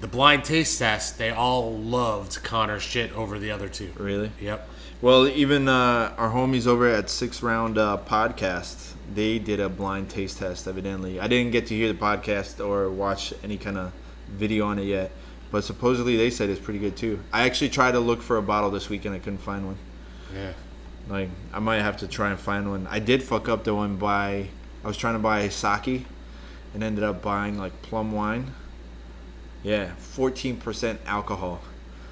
Speaker 2: The blind taste test, they all loved Conor's shit over the other 2.
Speaker 1: Really?
Speaker 2: Yep.
Speaker 1: Well, even our homies over at 6 Round Podcast, they did a blind taste test, evidently. I didn't get to hear the podcast or watch any kind of video on it yet, but supposedly they said it's pretty good too. I actually tried to look for a bottle this weekend. I couldn't find one.
Speaker 2: Yeah.
Speaker 1: Like, I might have to try and find one. I did fuck up the one I was trying to buy sake and ended up buying, like, plum wine. Yeah, 14% alcohol.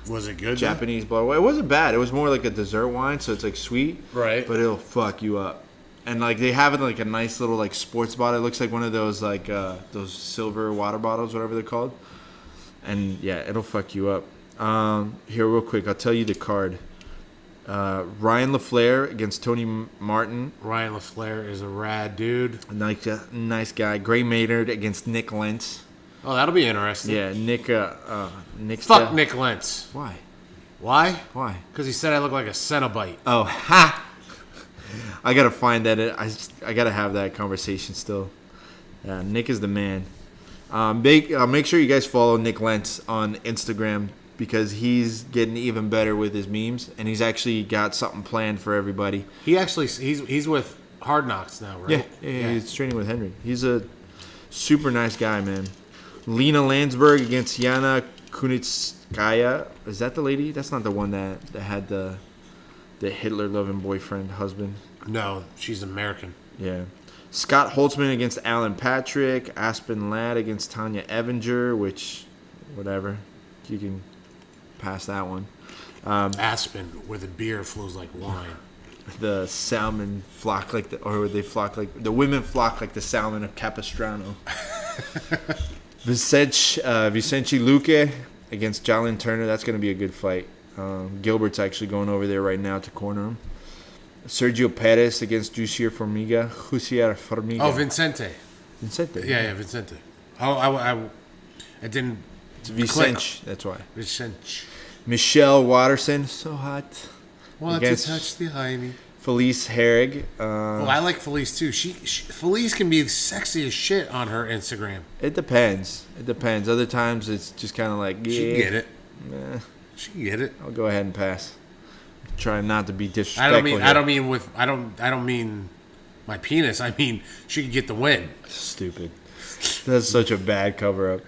Speaker 2: Was it good?
Speaker 1: Japanese blood. It wasn't bad. It was more like a dessert wine, so it's, like, sweet.
Speaker 2: Right.
Speaker 1: But it'll fuck you up. And, like, they have it in, like, a nice little, like, sports bottle. It looks like one of those, like, those silver water bottles, whatever they're called. And, yeah, it'll fuck you up. Here, real quick, I'll tell you the card. Ryan LaFleur against Tony Martin.
Speaker 2: Ryan LaFleur is a rad dude.
Speaker 1: Nice guy. Gray Maynard against Nick Lentz.
Speaker 2: Oh, that'll be interesting.
Speaker 1: Yeah, Nick's
Speaker 2: Fuck Nick Lentz.
Speaker 1: Why?
Speaker 2: Why? Because he said I look like a Cenobite.
Speaker 1: Oh, ha! I gotta find that. I gotta have that conversation still. Yeah, Nick is the man. Make sure you guys follow Nick Lentz on Instagram because he's getting even better with his memes, and he's actually got something planned for everybody.
Speaker 2: He's with Hard Knocks now, right?
Speaker 1: Yeah, he's training with Henry. He's a super nice guy, man. Lena Landsberg against Yana Kunitskaya. Is that the lady? That's not the one that had the Hitler-loving boyfriend, husband.
Speaker 2: No, she's American.
Speaker 1: Yeah. Scott Holtzman against Alan Patrick. Aspen Ladd against Tanya Evinger, which, whatever. You can pass that one.
Speaker 2: Aspen, where the beer flows like wine.
Speaker 1: The salmon flock the women flock like the salmon of Capistrano. Vicente Luque against Jalen Turner. That's going to be a good fight. Gilbert's actually going over there right now to corner him. Sergio Perez against Jussier Formiga.
Speaker 2: Oh, Vicente. Yeah, Vicente. I didn't.
Speaker 1: It's Vicente. That's why.
Speaker 2: Vicente.
Speaker 1: Michelle Watterson. So hot.
Speaker 2: Want to touch the Jaime.
Speaker 1: Felice Herrig.
Speaker 2: I like Felice too. Felice can be sexy as shit on her Instagram.
Speaker 1: It depends. Other times it's just kind of like, yeah.
Speaker 2: She can get it. She can get it.
Speaker 1: I'll go ahead and pass. Try not to be disrespectful.
Speaker 2: I don't mean my penis. I mean she can get the win.
Speaker 1: Stupid. That's such a bad cover up.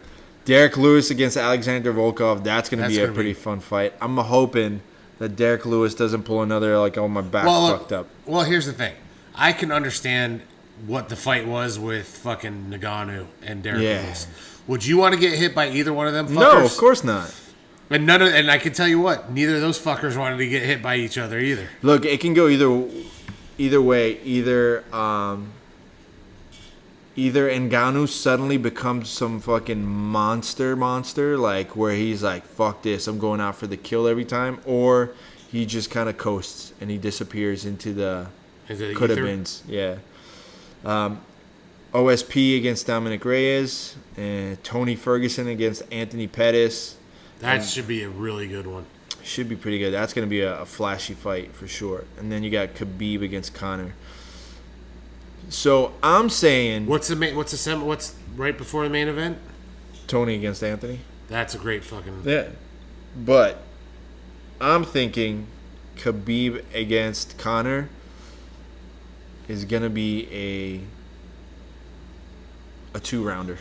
Speaker 1: Derek Lewis against Alexander Volkov. That's going to be a pretty fun fight. I'm hoping that Derek Lewis doesn't pull another my back fucked up.
Speaker 2: Well, here's the thing. I can understand what the fight was with fucking Ngannou and Derek Lewis. Would you want to get hit by either one of them fuckers?
Speaker 1: No, of course not.
Speaker 2: And I can tell you what, neither of those fuckers wanted to get hit by each other either.
Speaker 1: Look, it can go either way. Either Ngannou suddenly becomes some fucking monster, like where he's like, fuck this, I'm going out for the kill every time, or he just kind of coasts and he disappears into the could have beens. Yeah. OSP against Dominic Reyes, and Tony Ferguson against Anthony Pettis.
Speaker 2: That should be a really good one.
Speaker 1: Should be pretty good. That's going to be a flashy fight for sure. And then you got Khabib against Conor. So I'm saying,
Speaker 2: what's right before the main event?
Speaker 1: Tony against Anthony.
Speaker 2: That's a great fucking
Speaker 1: But I'm thinking Khabib against Conor is gonna be a 2-rounder.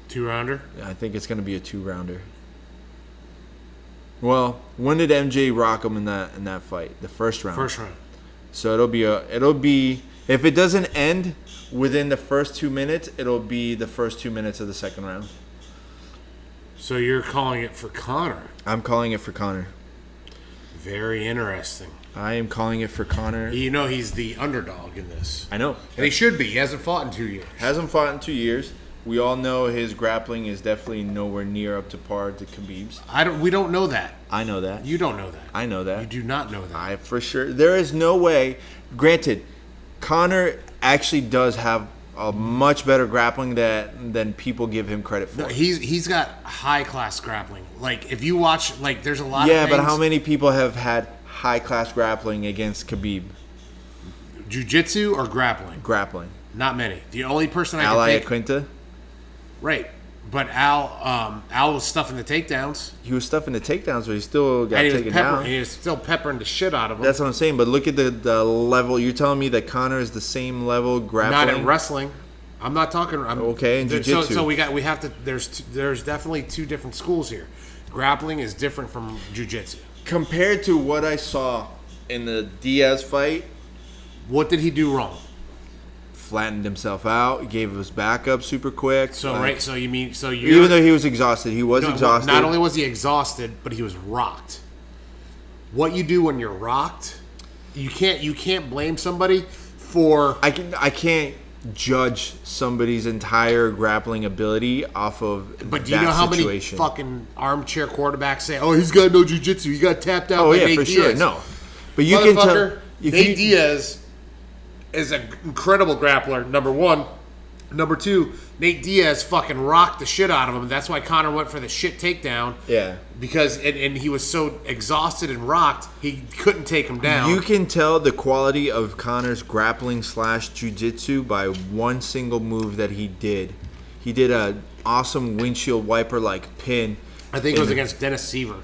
Speaker 2: 2-rounder?
Speaker 1: I think it's gonna be a 2-rounder. Well, when did MJ rock him in that fight? The first round.
Speaker 2: First round.
Speaker 1: So it'll be if it doesn't end within the first 2 minutes, it'll be the first 2 minutes of the second round.
Speaker 2: So you're calling it for Conor?
Speaker 1: I'm calling it for Conor.
Speaker 2: Very interesting.
Speaker 1: I am calling it for Conor.
Speaker 2: You know he's the underdog in this.
Speaker 1: I know.
Speaker 2: And he should be. He hasn't fought in 2 years.
Speaker 1: Hasn't fought in 2 years. We all know his grappling is definitely nowhere near up to par to Khabib's.
Speaker 2: We don't know that.
Speaker 1: I know that.
Speaker 2: You don't know that.
Speaker 1: I know that.
Speaker 2: You do not know that.
Speaker 1: I for sure. There is no way. Granted, Conor actually does have a much better grappling than people give him credit for.
Speaker 2: No, he's got high class grappling. Like if you watch, like there's a lot.
Speaker 1: Yeah,
Speaker 2: of things.
Speaker 1: but how many people have had high class grappling against Khabib?
Speaker 2: Jiu-jitsu or grappling?
Speaker 1: Grappling.
Speaker 2: Not many. The only person I
Speaker 1: Ally
Speaker 2: can think.
Speaker 1: Quinta.
Speaker 2: Right, but Al was stuffing the takedowns.
Speaker 1: He was stuffing the takedowns, but he still got taken down.
Speaker 2: He was still peppering the shit out of him.
Speaker 1: That's what I'm saying. But look at the level. You're telling me that Conor is the same level grappling?
Speaker 2: Not in wrestling. I'm not talking.
Speaker 1: Okay, in jiu-jitsu.
Speaker 2: So we have to. There's definitely two different schools here. Grappling is different from jiu-jitsu.
Speaker 1: Compared to what I saw in the Diaz fight,
Speaker 2: what did he do wrong?
Speaker 1: Flattened himself out, gave his back up super quick.
Speaker 2: So even
Speaker 1: though he was exhausted, he was exhausted.
Speaker 2: Not only was he exhausted, but he was rocked. What you do when you're rocked, you can't blame somebody for.
Speaker 1: I can't judge somebody's entire grappling ability off of.
Speaker 2: But do you know how many fucking armchair quarterbacks say, "Oh, he's got no jiu-jitsu. He got tapped out."
Speaker 1: Oh
Speaker 2: by
Speaker 1: yeah,
Speaker 2: Nate
Speaker 1: for
Speaker 2: Diaz.
Speaker 1: sure. No, but you can tell.
Speaker 2: Nate Diaz is an incredible grappler, number one. Number two, Nate Diaz fucking rocked the shit out of him. That's why Conor went for the shit takedown.
Speaker 1: Yeah.
Speaker 2: Because and he was so exhausted and rocked, he couldn't take him down.
Speaker 1: You can tell the quality of Conor's grappling / jiu-jitsu by one single move that he did. He did an awesome windshield wiper-like pin.
Speaker 2: I think it was against Dennis Seaver.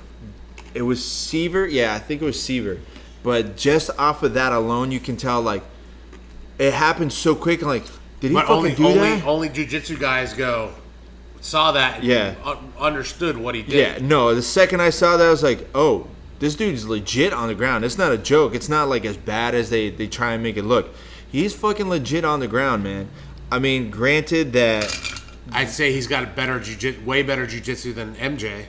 Speaker 1: It was Seaver? Yeah, I think it was Seaver. But just off of that alone, you can tell, like, it happened so quick. And, like, did he fucking do that?
Speaker 2: Only jiu-jitsu guys saw that and understood what he did.
Speaker 1: Yeah, no, the second I saw that, I was like, oh, this dude's legit on the ground. It's not a joke. It's not, like, as bad as they try and make it look. He's fucking legit on the ground, man. I mean, granted that...
Speaker 2: I'd say he's got way better jiu-jitsu than MJ.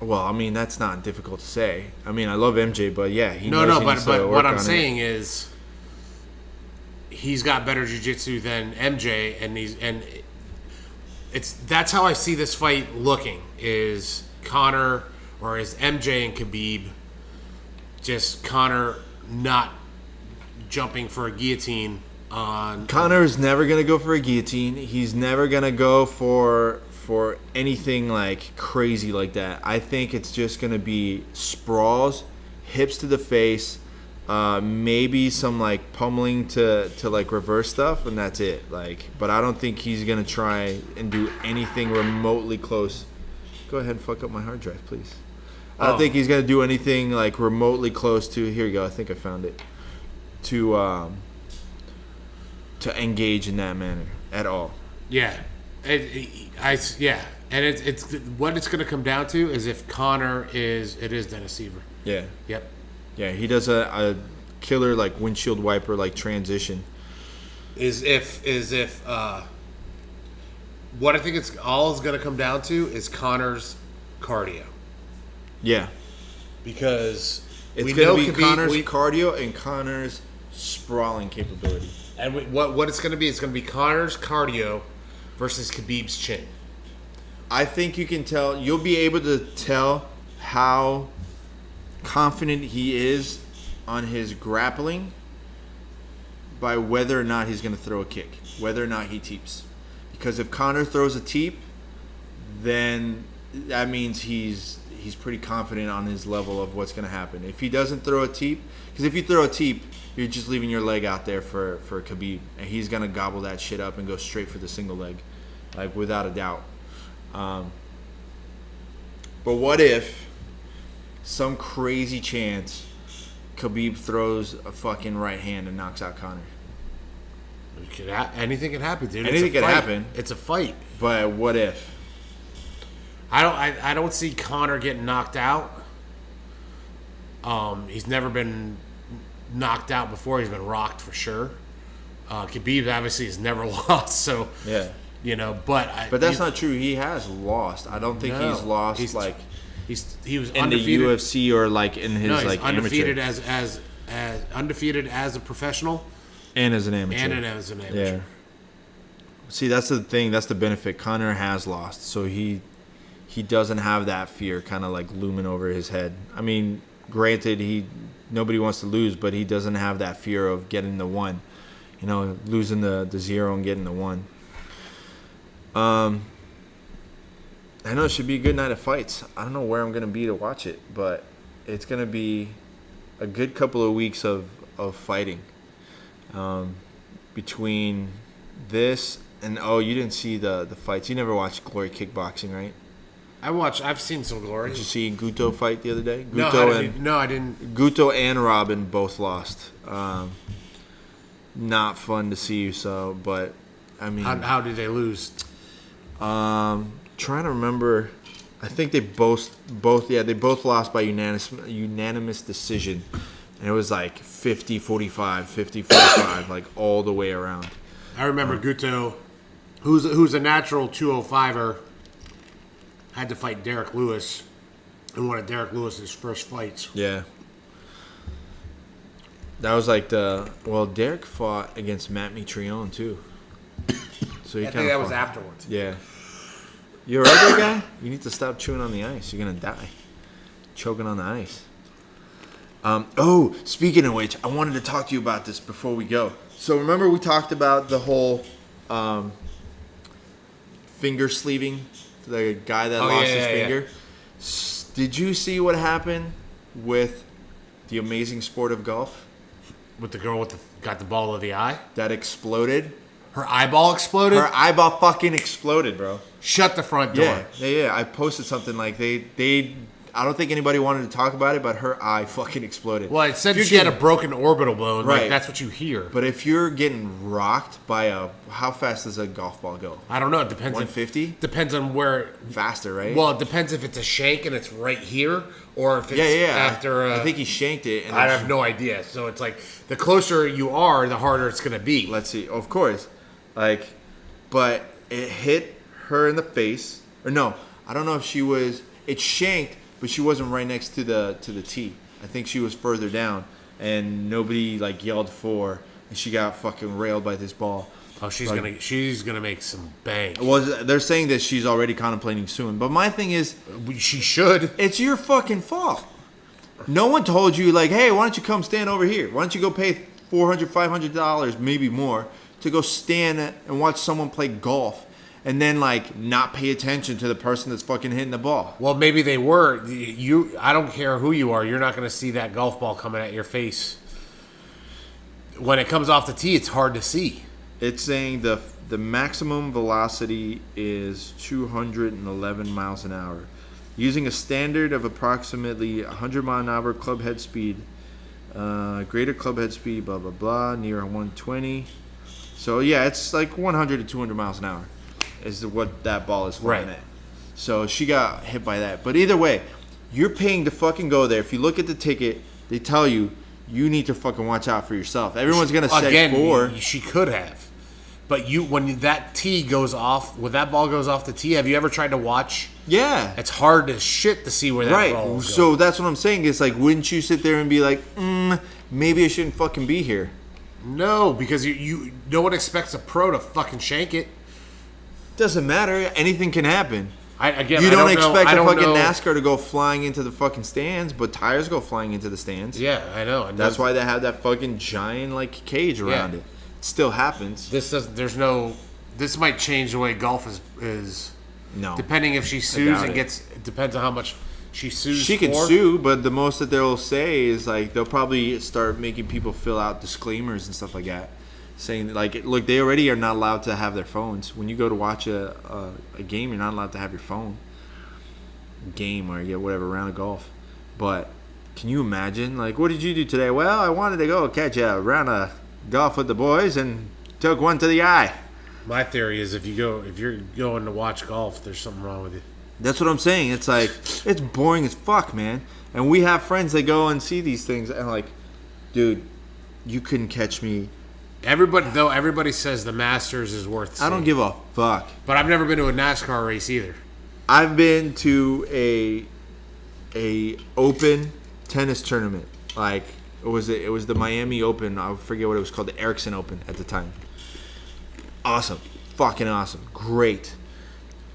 Speaker 1: Well, I mean, that's not difficult to say. I mean, I love MJ, but yeah, he knows he needs to
Speaker 2: but
Speaker 1: work
Speaker 2: what I'm
Speaker 1: on
Speaker 2: saying
Speaker 1: it.
Speaker 2: is he's got better jiu-jitsu than MJ, and that's how I see this fight looking. Is Conor or is MJ and Khabib? Just Conor not jumping for a guillotine on.
Speaker 1: Conor is never gonna go for a guillotine. He's never gonna go for anything like crazy like that. I think it's just gonna be sprawls, hips to the face. Maybe some like pummeling to like reverse stuff, and that's it. Like, but I don't think he's gonna try and do anything remotely close. Go ahead and fuck up my hard drive, please. I don't think he's gonna do anything like remotely close to. Here you go. I think I found it. To engage in that manner at all.
Speaker 2: Yeah, and it's what it's going to come down to is if Conor is Dennis Seaver.
Speaker 1: Yeah.
Speaker 2: Yep.
Speaker 1: Yeah, he does a killer like windshield wiper like transition.
Speaker 2: Is if what I think it's going to come down to is Conor's cardio.
Speaker 1: Yeah.
Speaker 2: Because
Speaker 1: it's going to be Conor's cardio and Conor's sprawling capability.
Speaker 2: And what it's going to be? It's going to be Conor's cardio versus Khabib's chin.
Speaker 1: I think you can tell. You'll be able to tell how confident he is on his grappling by whether or not he's going to throw a kick, whether or not he teeps. Because if Conor throws a teep, then that means he's pretty confident on his level of what's going to happen. If he doesn't throw a teep, because if you throw a teep, you're just leaving your leg out there for Khabib, and he's going to gobble that shit up and go straight for the single leg, like without a doubt. But what if some crazy chance Khabib throws a fucking right hand and knocks out Conor?
Speaker 2: Anything can happen, dude.
Speaker 1: Anything can happen.
Speaker 2: It's a fight.
Speaker 1: But what if?
Speaker 2: I don't see Conor getting knocked out. He's never been knocked out before. He's been rocked for sure. Khabib obviously has never lost, so
Speaker 1: yeah,
Speaker 2: But
Speaker 1: that's not true. He has lost. I don't think he's lost. He was in
Speaker 2: undefeated.
Speaker 1: the UFC or like in his
Speaker 2: he's undefeated
Speaker 1: amateur.
Speaker 2: as undefeated as a professional
Speaker 1: and as an amateur. Yeah. See, that's the thing. That's the benefit. Conor has lost, so he doesn't have that fear kind of like looming over his head. I mean, granted, nobody wants to lose, but he doesn't have that fear of getting the one. Losing the 0 and getting the 1. I know it should be a good night of fights. I don't know where I'm going to be to watch it, but it's going to be a good couple of weeks of fighting. Between this and, you didn't see the fights. You never watched Glory Kickboxing, right?
Speaker 2: I've seen some Glory.
Speaker 1: Did you see Guto fight the other day?
Speaker 2: No, I didn't.
Speaker 1: Guto and Robin both lost. Not fun to see. But I mean,
Speaker 2: how did they lose?
Speaker 1: Trying to remember. I think they both lost by unanimous decision, and it was like 50-45, 50-45, like all the way around.
Speaker 2: I remember Guto, who's a natural 205er. Had to fight Derek Lewis in one of Derek Lewis's first fights.
Speaker 1: Yeah. That was like Derek fought against Matt Mitrione too. So I think
Speaker 2: that was afterwards.
Speaker 1: Yeah. You alright there, guy? You need to stop chewing on the ice. You're gonna die. Choking on the ice. Speaking of which, I wanted to talk to you about this before we go. So remember we talked about the whole finger sleeving? The guy that lost his finger. Yeah. Did you see what happened with the amazing sport of golf?
Speaker 2: With the girl got the ball of the eye?
Speaker 1: That exploded.
Speaker 2: Her eyeball exploded?
Speaker 1: Her eyeball fucking exploded, bro.
Speaker 2: Shut the front door.
Speaker 1: Yeah. I posted something like they I don't think anybody wanted to talk about it, but her eye fucking exploded.
Speaker 2: Well, it said she had a broken orbital bone.
Speaker 1: Right.
Speaker 2: Like, that's what you hear.
Speaker 1: But if you're getting rocked by how fast does a golf ball go?
Speaker 2: I don't know. It depends.
Speaker 1: 150?
Speaker 2: Depends on where.
Speaker 1: Faster, right?
Speaker 2: Well, it depends if it's a shank and it's right here, or if it's after.
Speaker 1: I think he shanked it. And
Speaker 2: I have no idea. So it's like the closer you are, the harder it's going to be.
Speaker 1: Let's see. Of course. But it hit her in the face. Or no, I don't know if she was. It shanked. But she wasn't right next to the tee. I think she was further down, and nobody yelled for her, and she got fucking railed by this ball.
Speaker 2: Oh, she's gonna make some bank.
Speaker 1: Well, they're saying that she's already contemplating suing. But my thing is,
Speaker 2: she should.
Speaker 1: It's your fucking fault. No one told you hey, why don't you come stand over here? Why don't you go pay $400, $500, maybe more, to go stand and watch someone play golf? And then not pay attention to the person that's fucking hitting the ball.
Speaker 2: Well, maybe they were. I don't care who you are. You're not going to see that golf ball coming at your face. When it comes off the tee, it's hard to see.
Speaker 1: It's saying the maximum velocity is 211 miles an hour. Using a standard of approximately 100 mile an hour club head speed, greater club head speed, blah, blah, blah, near 120. So, yeah, it's like 100 to 200 miles an hour is what that ball is flying at. So, she got hit by that. But either way, you're paying to fucking go there. If you look at the ticket, they tell you, you need to fucking watch out for yourself. Everyone's going to say 4.
Speaker 2: She could have. But when that tee goes off, when that ball goes off the tee, have you ever tried to watch?
Speaker 1: Yeah.
Speaker 2: It's hard as shit to see where that ball is.
Speaker 1: So that's what I'm saying. It's like, wouldn't you sit there and be like, maybe I shouldn't fucking be here?
Speaker 2: No, because you no one expects a pro to fucking shank it.
Speaker 1: Doesn't matter. Anything can happen.
Speaker 2: You
Speaker 1: You don't expect a fucking NASCAR to go flying into the fucking stands, but tires go flying into the stands.
Speaker 2: Yeah, I know. And
Speaker 1: That's why they have that fucking giant like cage around it. It still happens.
Speaker 2: This might change the way golf is.
Speaker 1: No.
Speaker 2: Depending if she sues and gets. It depends on how much she sues.
Speaker 1: She can sue, but the most that they'll say is like they'll probably start making people fill out disclaimers and stuff like that, saying like, look, they already are not allowed to have their phones. When you go to watch a game, you're not allowed to have your phone. Game or whatever round of golf, but can you imagine like, what did you do today? Well, I wanted to go catch a round of golf with the boys and took one to the eye.
Speaker 2: My theory is if you're going to watch golf, there's something wrong with you.
Speaker 1: That's what I'm saying. It's like, it's boring as fuck, man. And we have friends that go and see these things and like, dude, you couldn't catch me.
Speaker 2: Everybody says the Masters is worth seeing.
Speaker 1: I don't give a fuck.
Speaker 2: But I've never been to a NASCAR race either.
Speaker 1: I've been to a open tennis tournament. Like, it was the Miami Open. I forget what it was called, the Ericsson Open at the time. Awesome. Fucking awesome. Great.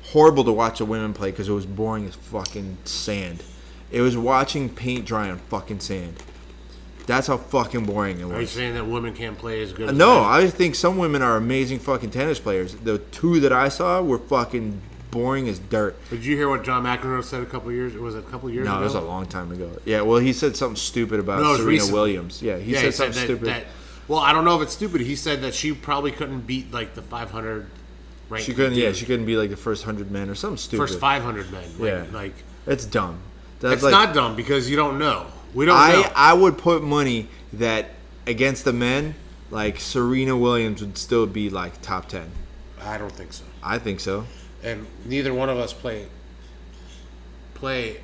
Speaker 1: Horrible to watch the women play because it was boring as fucking sand. It was watching paint dry on fucking sand. That's how fucking boring it was.
Speaker 2: Are you saying that women can't play as good as
Speaker 1: No,
Speaker 2: men?
Speaker 1: I think some women are amazing fucking tennis players. The 2 that I saw were fucking boring as dirt.
Speaker 2: Did you hear what John McEnroe said a couple years ago?
Speaker 1: No, it was a long time ago. Yeah, well, he said something stupid about Serena Williams. Yeah, he said something stupid.
Speaker 2: Well, I don't know if it's stupid. He said that she probably couldn't beat like the 500 ranked.
Speaker 1: She couldn't. Yeah, she couldn't be like the first 100 men or something stupid.
Speaker 2: First 500 men. Like
Speaker 1: it's dumb.
Speaker 2: It's not dumb because you don't know. We don't know.
Speaker 1: I would put money that against the men, like Serena Williams would still be like top 10.
Speaker 2: I don't think so.
Speaker 1: I think so.
Speaker 2: And neither one of us play tennis.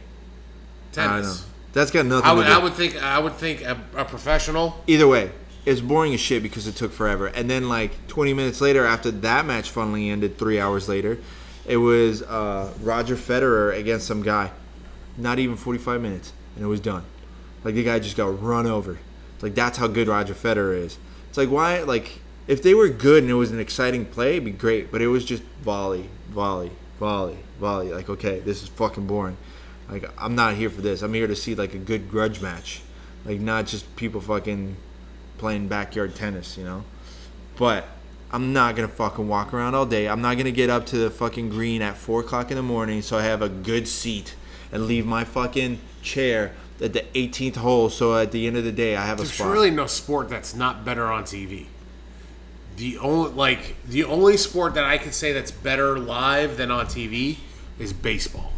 Speaker 1: I know. That's got nothing to do.
Speaker 2: I would think a professional.
Speaker 1: Either way, it's boring as shit because it took forever. And then like 20 minutes later, after that match finally ended, 3 hours later, it was Roger Federer against some guy. Not even 45 minutes, and it was done. Like the guy just got run over. Like that's how good Roger Federer is. It's like why? Like if they were good and it was an exciting play, it'd be great. But it was just volley. Like okay, this is fucking boring. Like I'm not here for this. I'm here to see like a good grudge match. Like not just people fucking playing backyard tennis, you know. But I'm not gonna fucking walk around all day. I'm not gonna get up to the fucking green at 4 o'clock in the morning so I have a good seat and leave my fucking chair at the 18th hole so at the end of the day I have a spot.
Speaker 2: There's really no sport that's not better on TV. The only sport that I could say that's better live than on TV is baseball.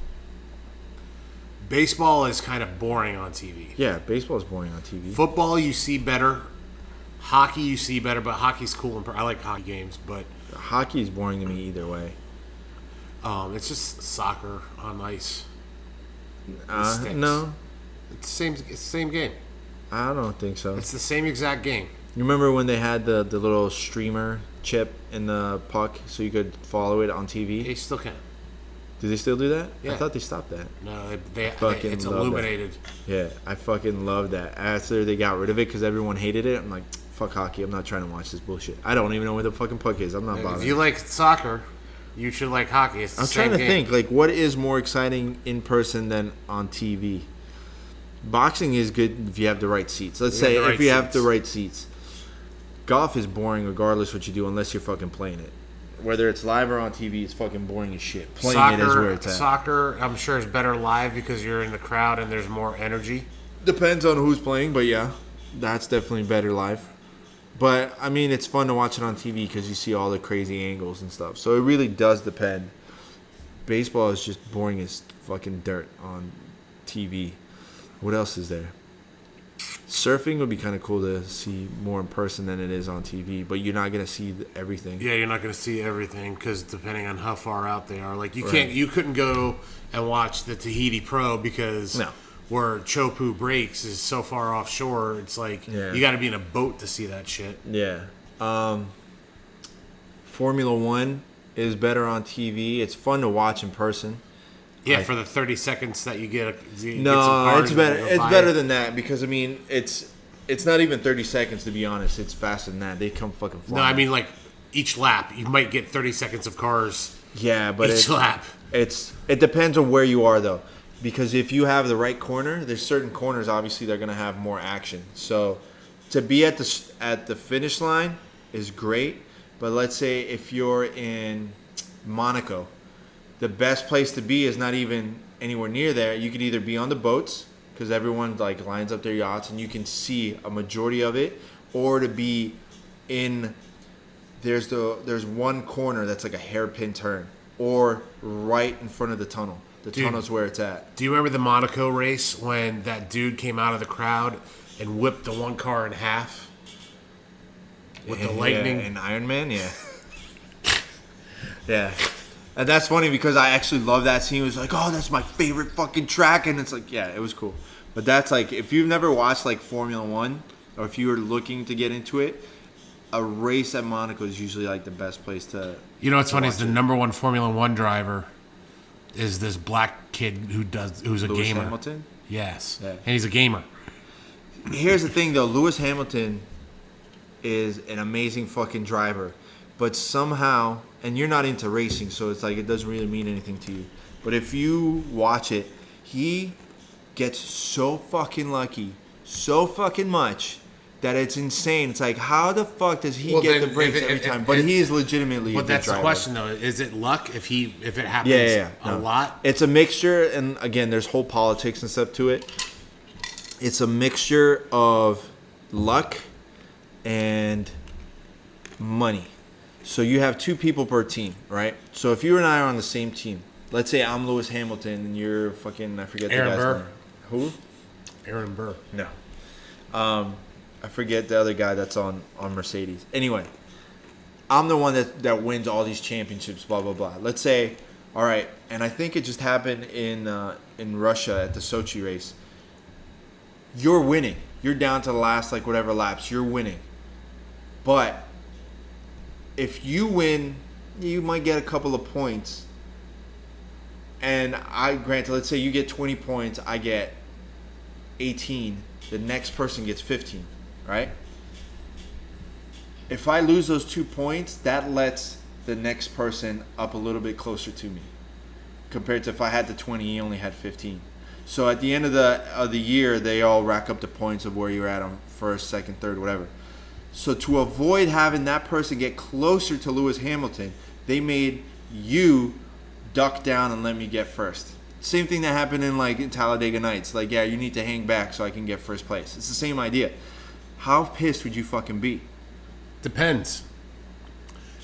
Speaker 2: Baseball is kind of boring on TV.
Speaker 1: Yeah, baseball is boring on TV.
Speaker 2: Football you see better. Hockey you see better, but hockey's cool. I like hockey games, but
Speaker 1: hockey is boring to me either way.
Speaker 2: It's just soccer on ice.
Speaker 1: No,
Speaker 2: it's the same game.
Speaker 1: I don't think so.
Speaker 2: It's the same exact game.
Speaker 1: You remember when they had the little streamer chip in the puck so you could follow it on TV?
Speaker 2: They still can.
Speaker 1: Do they still do that?
Speaker 2: Yeah.
Speaker 1: I thought they stopped that.
Speaker 2: No, it's
Speaker 1: love
Speaker 2: illuminated.
Speaker 1: That. Yeah, I fucking love that. After they got rid of it because everyone hated it, I'm like, fuck hockey. I'm not trying to watch this bullshit. I don't even know where the fucking puck is. I'm not bothered.
Speaker 2: If you like soccer, you should like hockey. It's the same game.
Speaker 1: I'm trying to think, like, what is more exciting in person than on TV? Boxing is good if you have the right seats. Let's say if you have the right seats. Golf is boring regardless what you do unless you're fucking playing it. Whether it's live or on TV, it's fucking boring as shit. Playing it is where it's at.
Speaker 2: Soccer, I'm sure, is better live because you're in the crowd and there's more energy.
Speaker 1: Depends on who's playing, but yeah, that's definitely better live. But, I mean, it's fun to watch it on TV because you see all the crazy angles and stuff. So it really does depend. baseball is just boring as fucking dirt on TV. What else is there? Surfing would be kind of cool to see more in person than it is on TV, but you're not gonna see everything.
Speaker 2: Yeah, you're not gonna see everything because depending on how far out they are, like you couldn't go and watch the Tahiti Pro because where Chopu breaks is so far offshore. It's like you got to be in a boat to see that shit.
Speaker 1: Yeah. Formula One is better on TV. It's fun to watch in person.
Speaker 2: Yeah, for the 30 seconds that you get.
Speaker 1: It's better. It's better than that because I mean, it's not even 30 seconds to be honest. It's faster than that. They come fucking flying.
Speaker 2: No, I mean like each lap, you might get 30 seconds of cars.
Speaker 1: Yeah, but
Speaker 2: each lap.
Speaker 1: It depends on where you are though, because if you have the right corner, there's certain corners obviously they're gonna have more action. So to be at the finish line is great, but let's say if you're in Monaco. The best place to be is not even anywhere near there. You could either be on the boats because everyone like lines up their yachts and you can see a majority of it, or to be in there's one corner that's like a hairpin turn, or right in front of the tunnel. The tunnel's where it's at.
Speaker 2: Do you remember the Monaco race when that dude came out of the crowd and whipped the one car in half with the lightning?
Speaker 1: And Iron Man, yeah. Yeah. And that's funny because I actually love that scene. It was like, oh, that's my favorite fucking track. And it's like, yeah, it was cool. But that's like, if you've never watched like Formula One, or if you were looking to get into it, a race at Monaco is usually like the best place to.
Speaker 2: You know what's funny is the number one Formula One driver is this black kid who's a
Speaker 1: Lewis
Speaker 2: gamer.
Speaker 1: Hamilton?
Speaker 2: Yes.
Speaker 1: Yeah.
Speaker 2: And he's a gamer.
Speaker 1: Here's the thing though, Lewis Hamilton is an amazing fucking driver. But somehow, and you're not into racing, so it's like it doesn't really mean anything to you. But if you watch it, he gets so fucking lucky, so fucking much, that it's insane. It's like, how the fuck does he get the breaks every time? But he is legitimately a good driver. But
Speaker 2: that's the question, though. Is it luck if it happens a lot?
Speaker 1: It's a mixture, and again, there's whole politics and stuff to it. It's a mixture of luck and money. So you have two people per team, right? So if you and I are on the same team, let's say I'm Lewis Hamilton and you're fucking, I forget the guy's name. Who?
Speaker 2: Aaron Burr.
Speaker 1: No. I forget the other guy that's on Mercedes. Anyway, I'm the one that wins all these championships, blah, blah, blah. Let's say, all right, and I think it just happened in Russia at the Sochi race. You're winning. You're down to the last, like, whatever laps. You're winning. But if you win, you might get a couple of points. And granted, let's say you get 20 points, I get 18. The next person gets 15, right? If I lose those 2 points, that lets the next person up a little bit closer to me. Compared to if I had the 20, he only had 15. So at the end of the year, they all rack up the points of where you're at on first, second, third, whatever. So to avoid having that person get closer to Lewis Hamilton, they made you duck down and let me get first. Same thing that happened in Talladega Nights. Like, yeah, you need to hang back so I can get first place. It's the same idea. How pissed would you fucking be?
Speaker 2: Depends.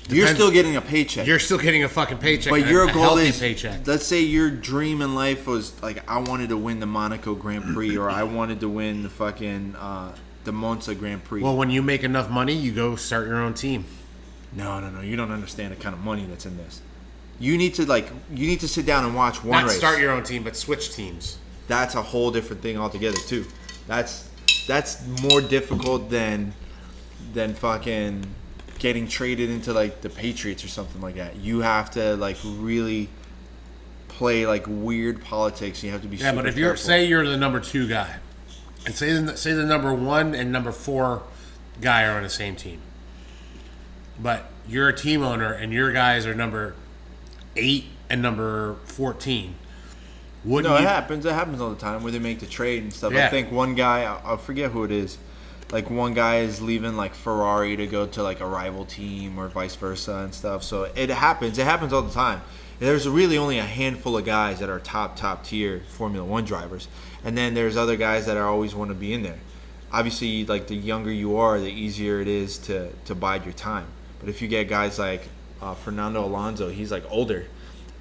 Speaker 1: You're still getting a paycheck.
Speaker 2: You're still getting a fucking paycheck.
Speaker 1: But your goal is,
Speaker 2: paycheck.
Speaker 1: Let's say your dream in life was like, I wanted to win the Monaco Grand Prix, or I wanted to win the fucking the Monza Grand Prix.
Speaker 2: Well, when you make enough money, you go start your own team.
Speaker 1: No. You don't understand the kind of money that's in this. You need to sit down and watch one race.
Speaker 2: Not start your own team, but switch teams.
Speaker 1: That's a whole different thing altogether too. That's more difficult than fucking getting traded into like the Patriots or something like that. You have to like really play like weird politics. You have to be super
Speaker 2: but if
Speaker 1: careful.
Speaker 2: you're the number 2 guy, and say the number 1 and number 4 guy are on the same team, but you're a team owner and your guys are number 8 and number 14.
Speaker 1: It happens. It happens all the time where they make the trade and stuff.
Speaker 2: Yeah.
Speaker 1: I think one guy, I'll forget who it is. Like one guy is leaving like Ferrari to go to like a rival team or vice versa and stuff. So it happens. It happens all the time. There's really only a handful of guys that are top tier Formula One drivers, and then there's other guys that always want to be in there. Obviously, like the younger you are, the easier it is to bide your time. But if you get guys like Fernando Alonso, he's like older,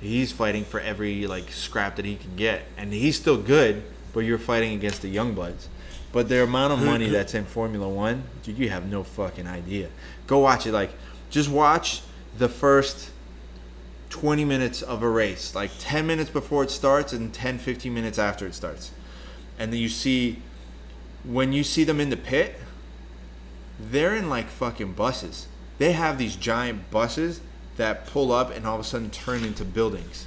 Speaker 1: He's fighting for every like scrap that he can get, and he's still good. But you're fighting against the young bloods. But the amount of money that's in Formula One, dude, you have no fucking idea. Go watch it. Like, just watch the first 20 minutes of a race, like 10 minutes before it starts and 10, 15 minutes after it starts. And then you see, when you see them in the pit, they're in like fucking buses. They have these giant buses that pull up and all of a sudden turn into buildings.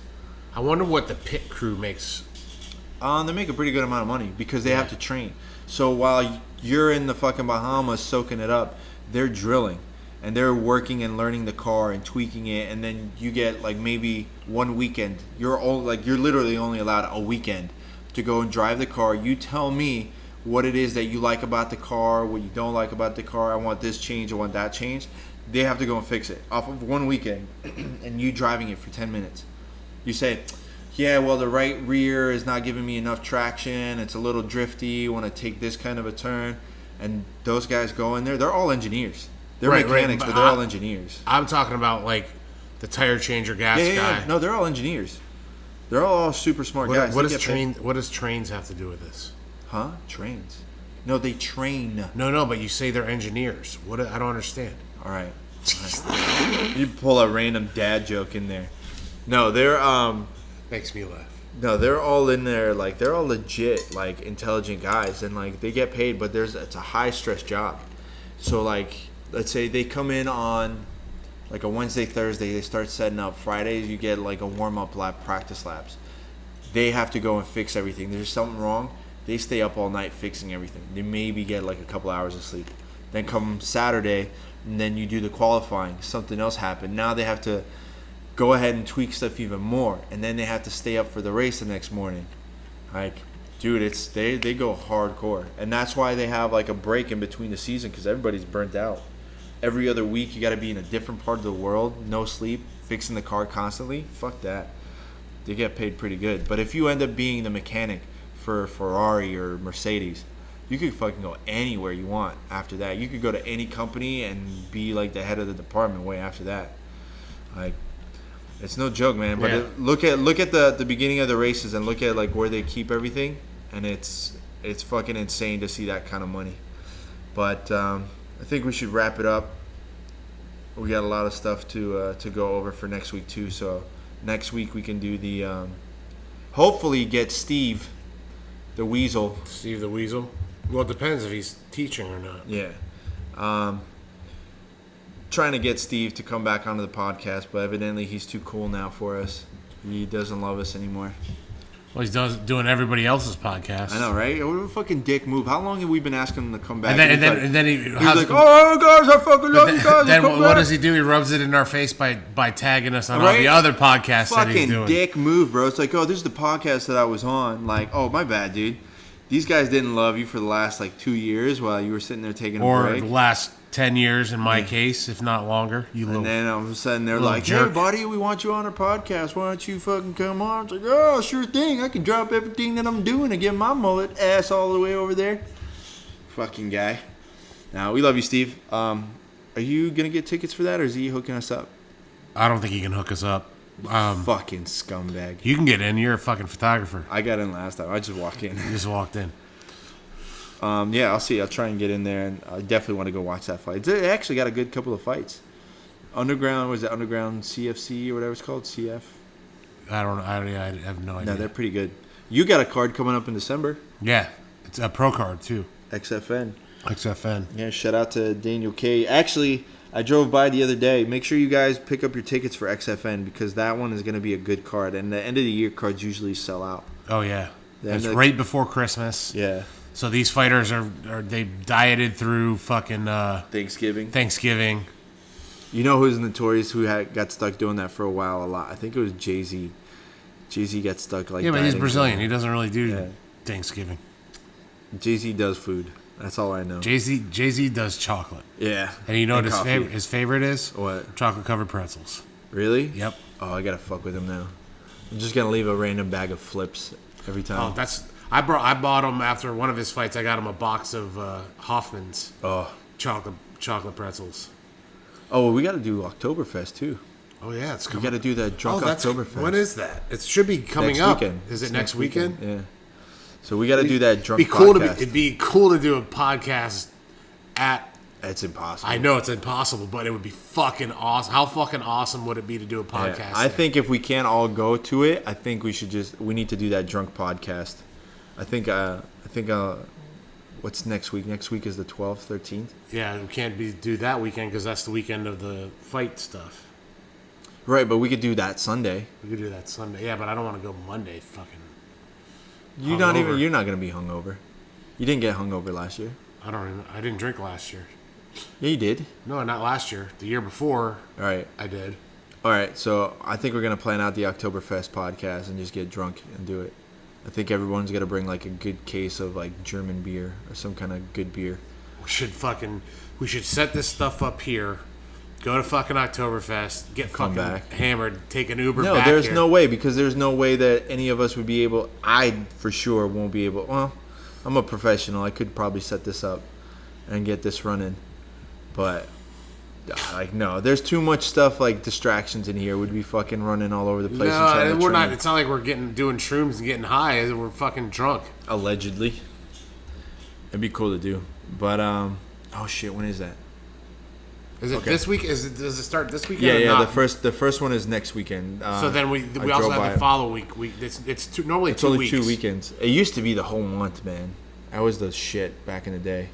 Speaker 2: I wonder what the pit crew makes.
Speaker 1: They make a pretty good amount of money because they have to train. So while you're in the fucking Bahamas soaking it up, they're drilling. And they're working and learning the car and tweaking it, and then you get like maybe one weekend. You're literally only allowed a weekend to go and drive the car. You tell me what it is that you like about the car, what you don't like about the car. I want this change, I want that change. They have to go and fix it off of one weekend, and you driving it for 10 minutes. You say, yeah, well, the right rear is not giving me enough traction. It's a little drifty. I want to take this kind of a turn. And those guys go in there. They're all engineers. They're mechanics, but they're all engineers.
Speaker 2: I'm talking about like the tire changer gas guy.
Speaker 1: Yeah. No, they're all engineers. They're all super smart guys.
Speaker 2: What does trains have to do with this?
Speaker 1: Huh? Trains? No, they train.
Speaker 2: No, but you say they're engineers. What? I don't understand.
Speaker 1: All right. You pull a random dad joke in there. No, they're
Speaker 2: Makes me laugh.
Speaker 1: No, they're all in there. Like, they're all legit, like, intelligent guys, and like they get paid, but it's a high stress job. So like, let's say they come in on like a Wednesday, Thursday, they start setting up. Fridays, you get like a warm-up lap, practice laps. They have to go and fix everything. There's something wrong. They stay up all night fixing everything. They maybe get like a couple hours of sleep. Then come Saturday, and then you do the qualifying. Something else happened. Now they have to go ahead and tweak stuff even more. And then they have to stay up for the race the next morning. Like, dude, they go hardcore. And that's why they have like a break in between the season, because everybody's burnt out. Every other week, you got to be in a different part of the world, no sleep, fixing the car constantly. Fuck that. They get paid pretty good. But if you end up being the mechanic for Ferrari or Mercedes, you could fucking go anywhere you want after that. You could go to any company and be like the head of the department way after that. Like, it's no joke, man. But look at the beginning of the races and look at like where they keep everything, and it's fucking insane to see that kind of money. But I think we should wrap it up. We got a lot of stuff to go over for next week too. So next week we can do the hopefully get Steve the Weasel.
Speaker 2: Steve the Weasel. Well, it depends if he's teaching or not.
Speaker 1: Yeah. Trying to get Steve to come back onto the podcast, but evidently he's too cool now for us. He doesn't love us anymore.
Speaker 2: Well, he's doing everybody else's podcast.
Speaker 1: I know, right? What a fucking dick move. How long have we been asking him to come back?
Speaker 2: And then
Speaker 1: he's like, oh, guys, I fucking love you guys.
Speaker 2: Then what does he do? He rubs it in our face by tagging us on all the other podcasts that he's doing.
Speaker 1: Fucking dick move, bro. It's like, oh, this is the podcast that I was on. Like, oh, my bad, dude. These guys didn't love you for the last, like, 2 years while you were sitting there taking a break.
Speaker 2: Or the last 10 years in my case, if not longer.
Speaker 1: And then all of a sudden they're like, hey, buddy, we want you on our podcast. Why don't you fucking come on? It's like, oh, sure thing. I can drop everything that I'm doing and get my mullet ass all the way over there. Fucking guy. Now, we love you, Steve. Are you going to get tickets for that, or is he hooking us up?
Speaker 2: I don't think he can hook us up.
Speaker 1: Fucking scumbag.
Speaker 2: You can get in. You're a fucking photographer.
Speaker 1: I got in last time. I just walked in.
Speaker 2: You just walked in.
Speaker 1: Yeah, I'll see. I'll try and get in there, and I definitely want to go watch that fight. They actually got a good couple of fights. Underground CFC or whatever it's called? CF?
Speaker 2: I don't know. I have no idea.
Speaker 1: No, they're pretty good. You got a card coming up in December.
Speaker 2: Yeah, it's a pro card too.
Speaker 1: XFN. Yeah, shout out to Daniel K. Actually, I drove by the other day. Make sure you guys pick up your tickets for XFN, because that one is going to be a good card. And the end of the year cards usually sell out.
Speaker 2: Oh yeah, it's right before Christmas.
Speaker 1: Yeah.
Speaker 2: So these fighters they dieted through fucking Thanksgiving.
Speaker 1: You know who's notorious who got stuck doing that for a while a lot? I think it was Jay-Z. Jay-Z got stuck like.
Speaker 2: Yeah, but he's Brazilian. He doesn't really do Thanksgiving.
Speaker 1: Jay-Z does food. That's all I know.
Speaker 2: Jay-Z does chocolate.
Speaker 1: Yeah.
Speaker 2: And you know what his favorite is?
Speaker 1: What?
Speaker 2: Chocolate covered pretzels.
Speaker 1: Really?
Speaker 2: Yep.
Speaker 1: Oh, I gotta fuck with him now. I'm just gonna leave a random bag of flips every time.
Speaker 2: Oh, I bought him after one of his fights. I got him a box of Hoffman's chocolate pretzels.
Speaker 1: Oh, well, we got to do Oktoberfest too.
Speaker 2: Oh yeah, it's
Speaker 1: We
Speaker 2: coming.
Speaker 1: got to do that drunk Oktoberfest.
Speaker 2: When is that? It should be coming
Speaker 1: Next
Speaker 2: up.
Speaker 1: weekend.
Speaker 2: Is it
Speaker 1: It's
Speaker 2: next weekend?
Speaker 1: Yeah. So we got to do that drunk
Speaker 2: It'd be cool
Speaker 1: podcast.
Speaker 2: it'd be cool to do a podcast at.
Speaker 1: It's impossible.
Speaker 2: I know it's impossible, but it would be fucking awesome. How fucking awesome would it be to do a podcast?
Speaker 1: Yeah, I think if we can't all go to it, I think we need to do that drunk podcast. I think what's next week? Next week is the 12th, 13th.
Speaker 2: Yeah, we can't do that weekend because that's the weekend of the fight stuff.
Speaker 1: Right, but we could do that Sunday.
Speaker 2: We could do that Sunday. Yeah, but I don't want to go Monday. Fucking.
Speaker 1: You're not going to be hungover. You didn't get hungover last year.
Speaker 2: I didn't drink last year.
Speaker 1: Yeah, you did.
Speaker 2: No, not last year. The year before.
Speaker 1: All right.
Speaker 2: I did.
Speaker 1: All right, so I think we're going to plan out the Oktoberfest podcast and just get drunk and do it. I think everyone's got to bring like a good case of like German beer or some kind of good beer.
Speaker 2: We should set this stuff up here. Go to fucking Oktoberfest, get
Speaker 1: Come
Speaker 2: fucking
Speaker 1: back.
Speaker 2: hammered, take an Uber
Speaker 1: No,
Speaker 2: back
Speaker 1: there's
Speaker 2: here.
Speaker 1: no way, because there's no way that any of us would be able. I for sure won't be able. Well, I'm a professional. I could probably set this up and get this running, but like no, there's too much stuff like distractions in here. We'd be fucking running all over the place. and trying
Speaker 2: No,
Speaker 1: to
Speaker 2: we're
Speaker 1: train.
Speaker 2: not. It's not like we're doing shrooms and getting high. We're fucking drunk.
Speaker 1: Allegedly, it'd be cool to do, but oh shit, when is that?
Speaker 2: Is it
Speaker 1: Okay.
Speaker 2: this week? Does it start this weekend?
Speaker 1: Yeah,
Speaker 2: or
Speaker 1: yeah.
Speaker 2: not?
Speaker 1: The first one is next weekend.
Speaker 2: So then we
Speaker 1: I
Speaker 2: also
Speaker 1: drove by
Speaker 2: have
Speaker 1: it.
Speaker 2: the following week. Normally
Speaker 1: It's
Speaker 2: 2
Speaker 1: only
Speaker 2: weeks.
Speaker 1: 2 weekends. It used to be the whole month, man. That was the shit back in the day.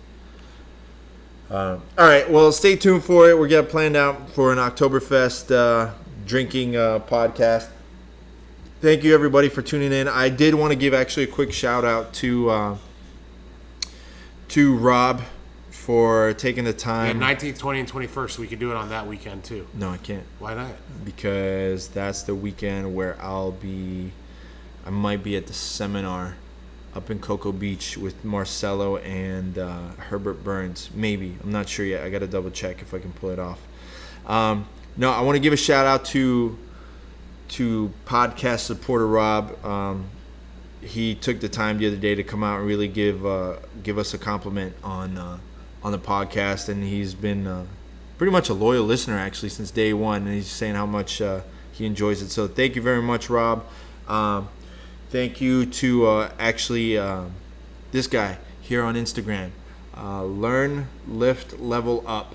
Speaker 1: All right, well, stay tuned for it. We're getting planned out for an Oktoberfest drinking podcast. Thank you, everybody, for tuning in. I did want to give actually a quick shout out to Rob for taking the
Speaker 2: Yeah,
Speaker 1: time.
Speaker 2: 19th, 20th, and 21st. We could do it on that weekend too.
Speaker 1: No, I can't.
Speaker 2: Why not?
Speaker 1: Because that's the weekend where I might be at the seminar up in Cocoa Beach with Marcelo and Herbert Burns. Maybe. I'm not sure yet. I got to double check if I can pull it off. No, I want to give a shout out to podcast supporter Rob. He took the time the other day to come out and really give us a compliment on the podcast, and he's been pretty much a loyal listener actually since day one, and he's saying how much he enjoys it. So thank you very much, Rob. Thank you to this guy here on Instagram, Learn, Lift, Level Up.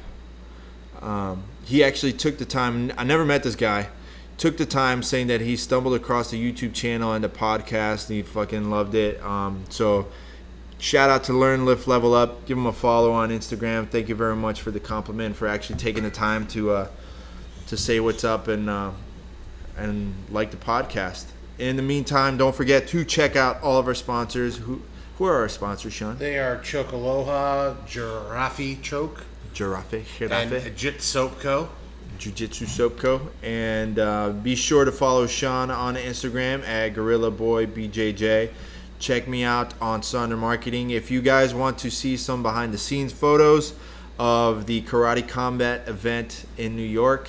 Speaker 1: He actually took the time. I never met this guy. Took the time saying that he stumbled across the YouTube channel and the podcast, and he fucking loved it. So shout out to Learn, Lift, Level Up. Give him a follow on Instagram. Thank you very much for the compliment, for actually taking the time to say what's up and like the podcast. In the meantime, don't forget to check out all of our sponsors. Who are our sponsors, Shawn?
Speaker 2: They are Choke Aloha, Giraffe Choke,
Speaker 1: Giraffe.
Speaker 2: and Jit Soap Co.
Speaker 1: Jiu-Jitsu Soap Co. And be sure to follow Shawn on Instagram at GorillaBoyBJJ. Check me out on Sonder Marketing. If you guys want to see some behind-the-scenes photos of the Karate Combat event in New York,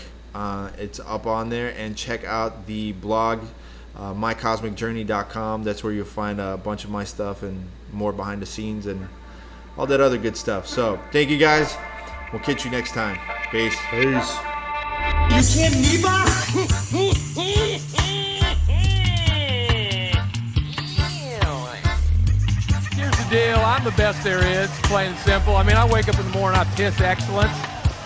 Speaker 1: it's up on there. And check out the blog, mycosmicjourney.com. That's where you'll find a bunch of my stuff and more behind the scenes and all that other good stuff. So thank you guys. We'll catch you next time. Peace.
Speaker 5: You can't
Speaker 4: Here's the deal. I'm the best there is, plain and simple. I mean, I wake up in the morning, I piss excellence,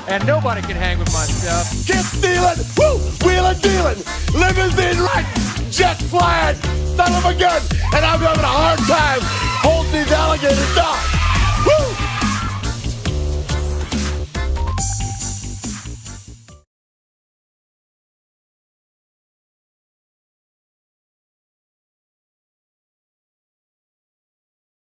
Speaker 4: and nobody can hang with my stuff.
Speaker 3: Get stealing, woo, wheeling, dealing, limousine right, jet flying, son of a gun, and I'm having a hard time holding these alligators down.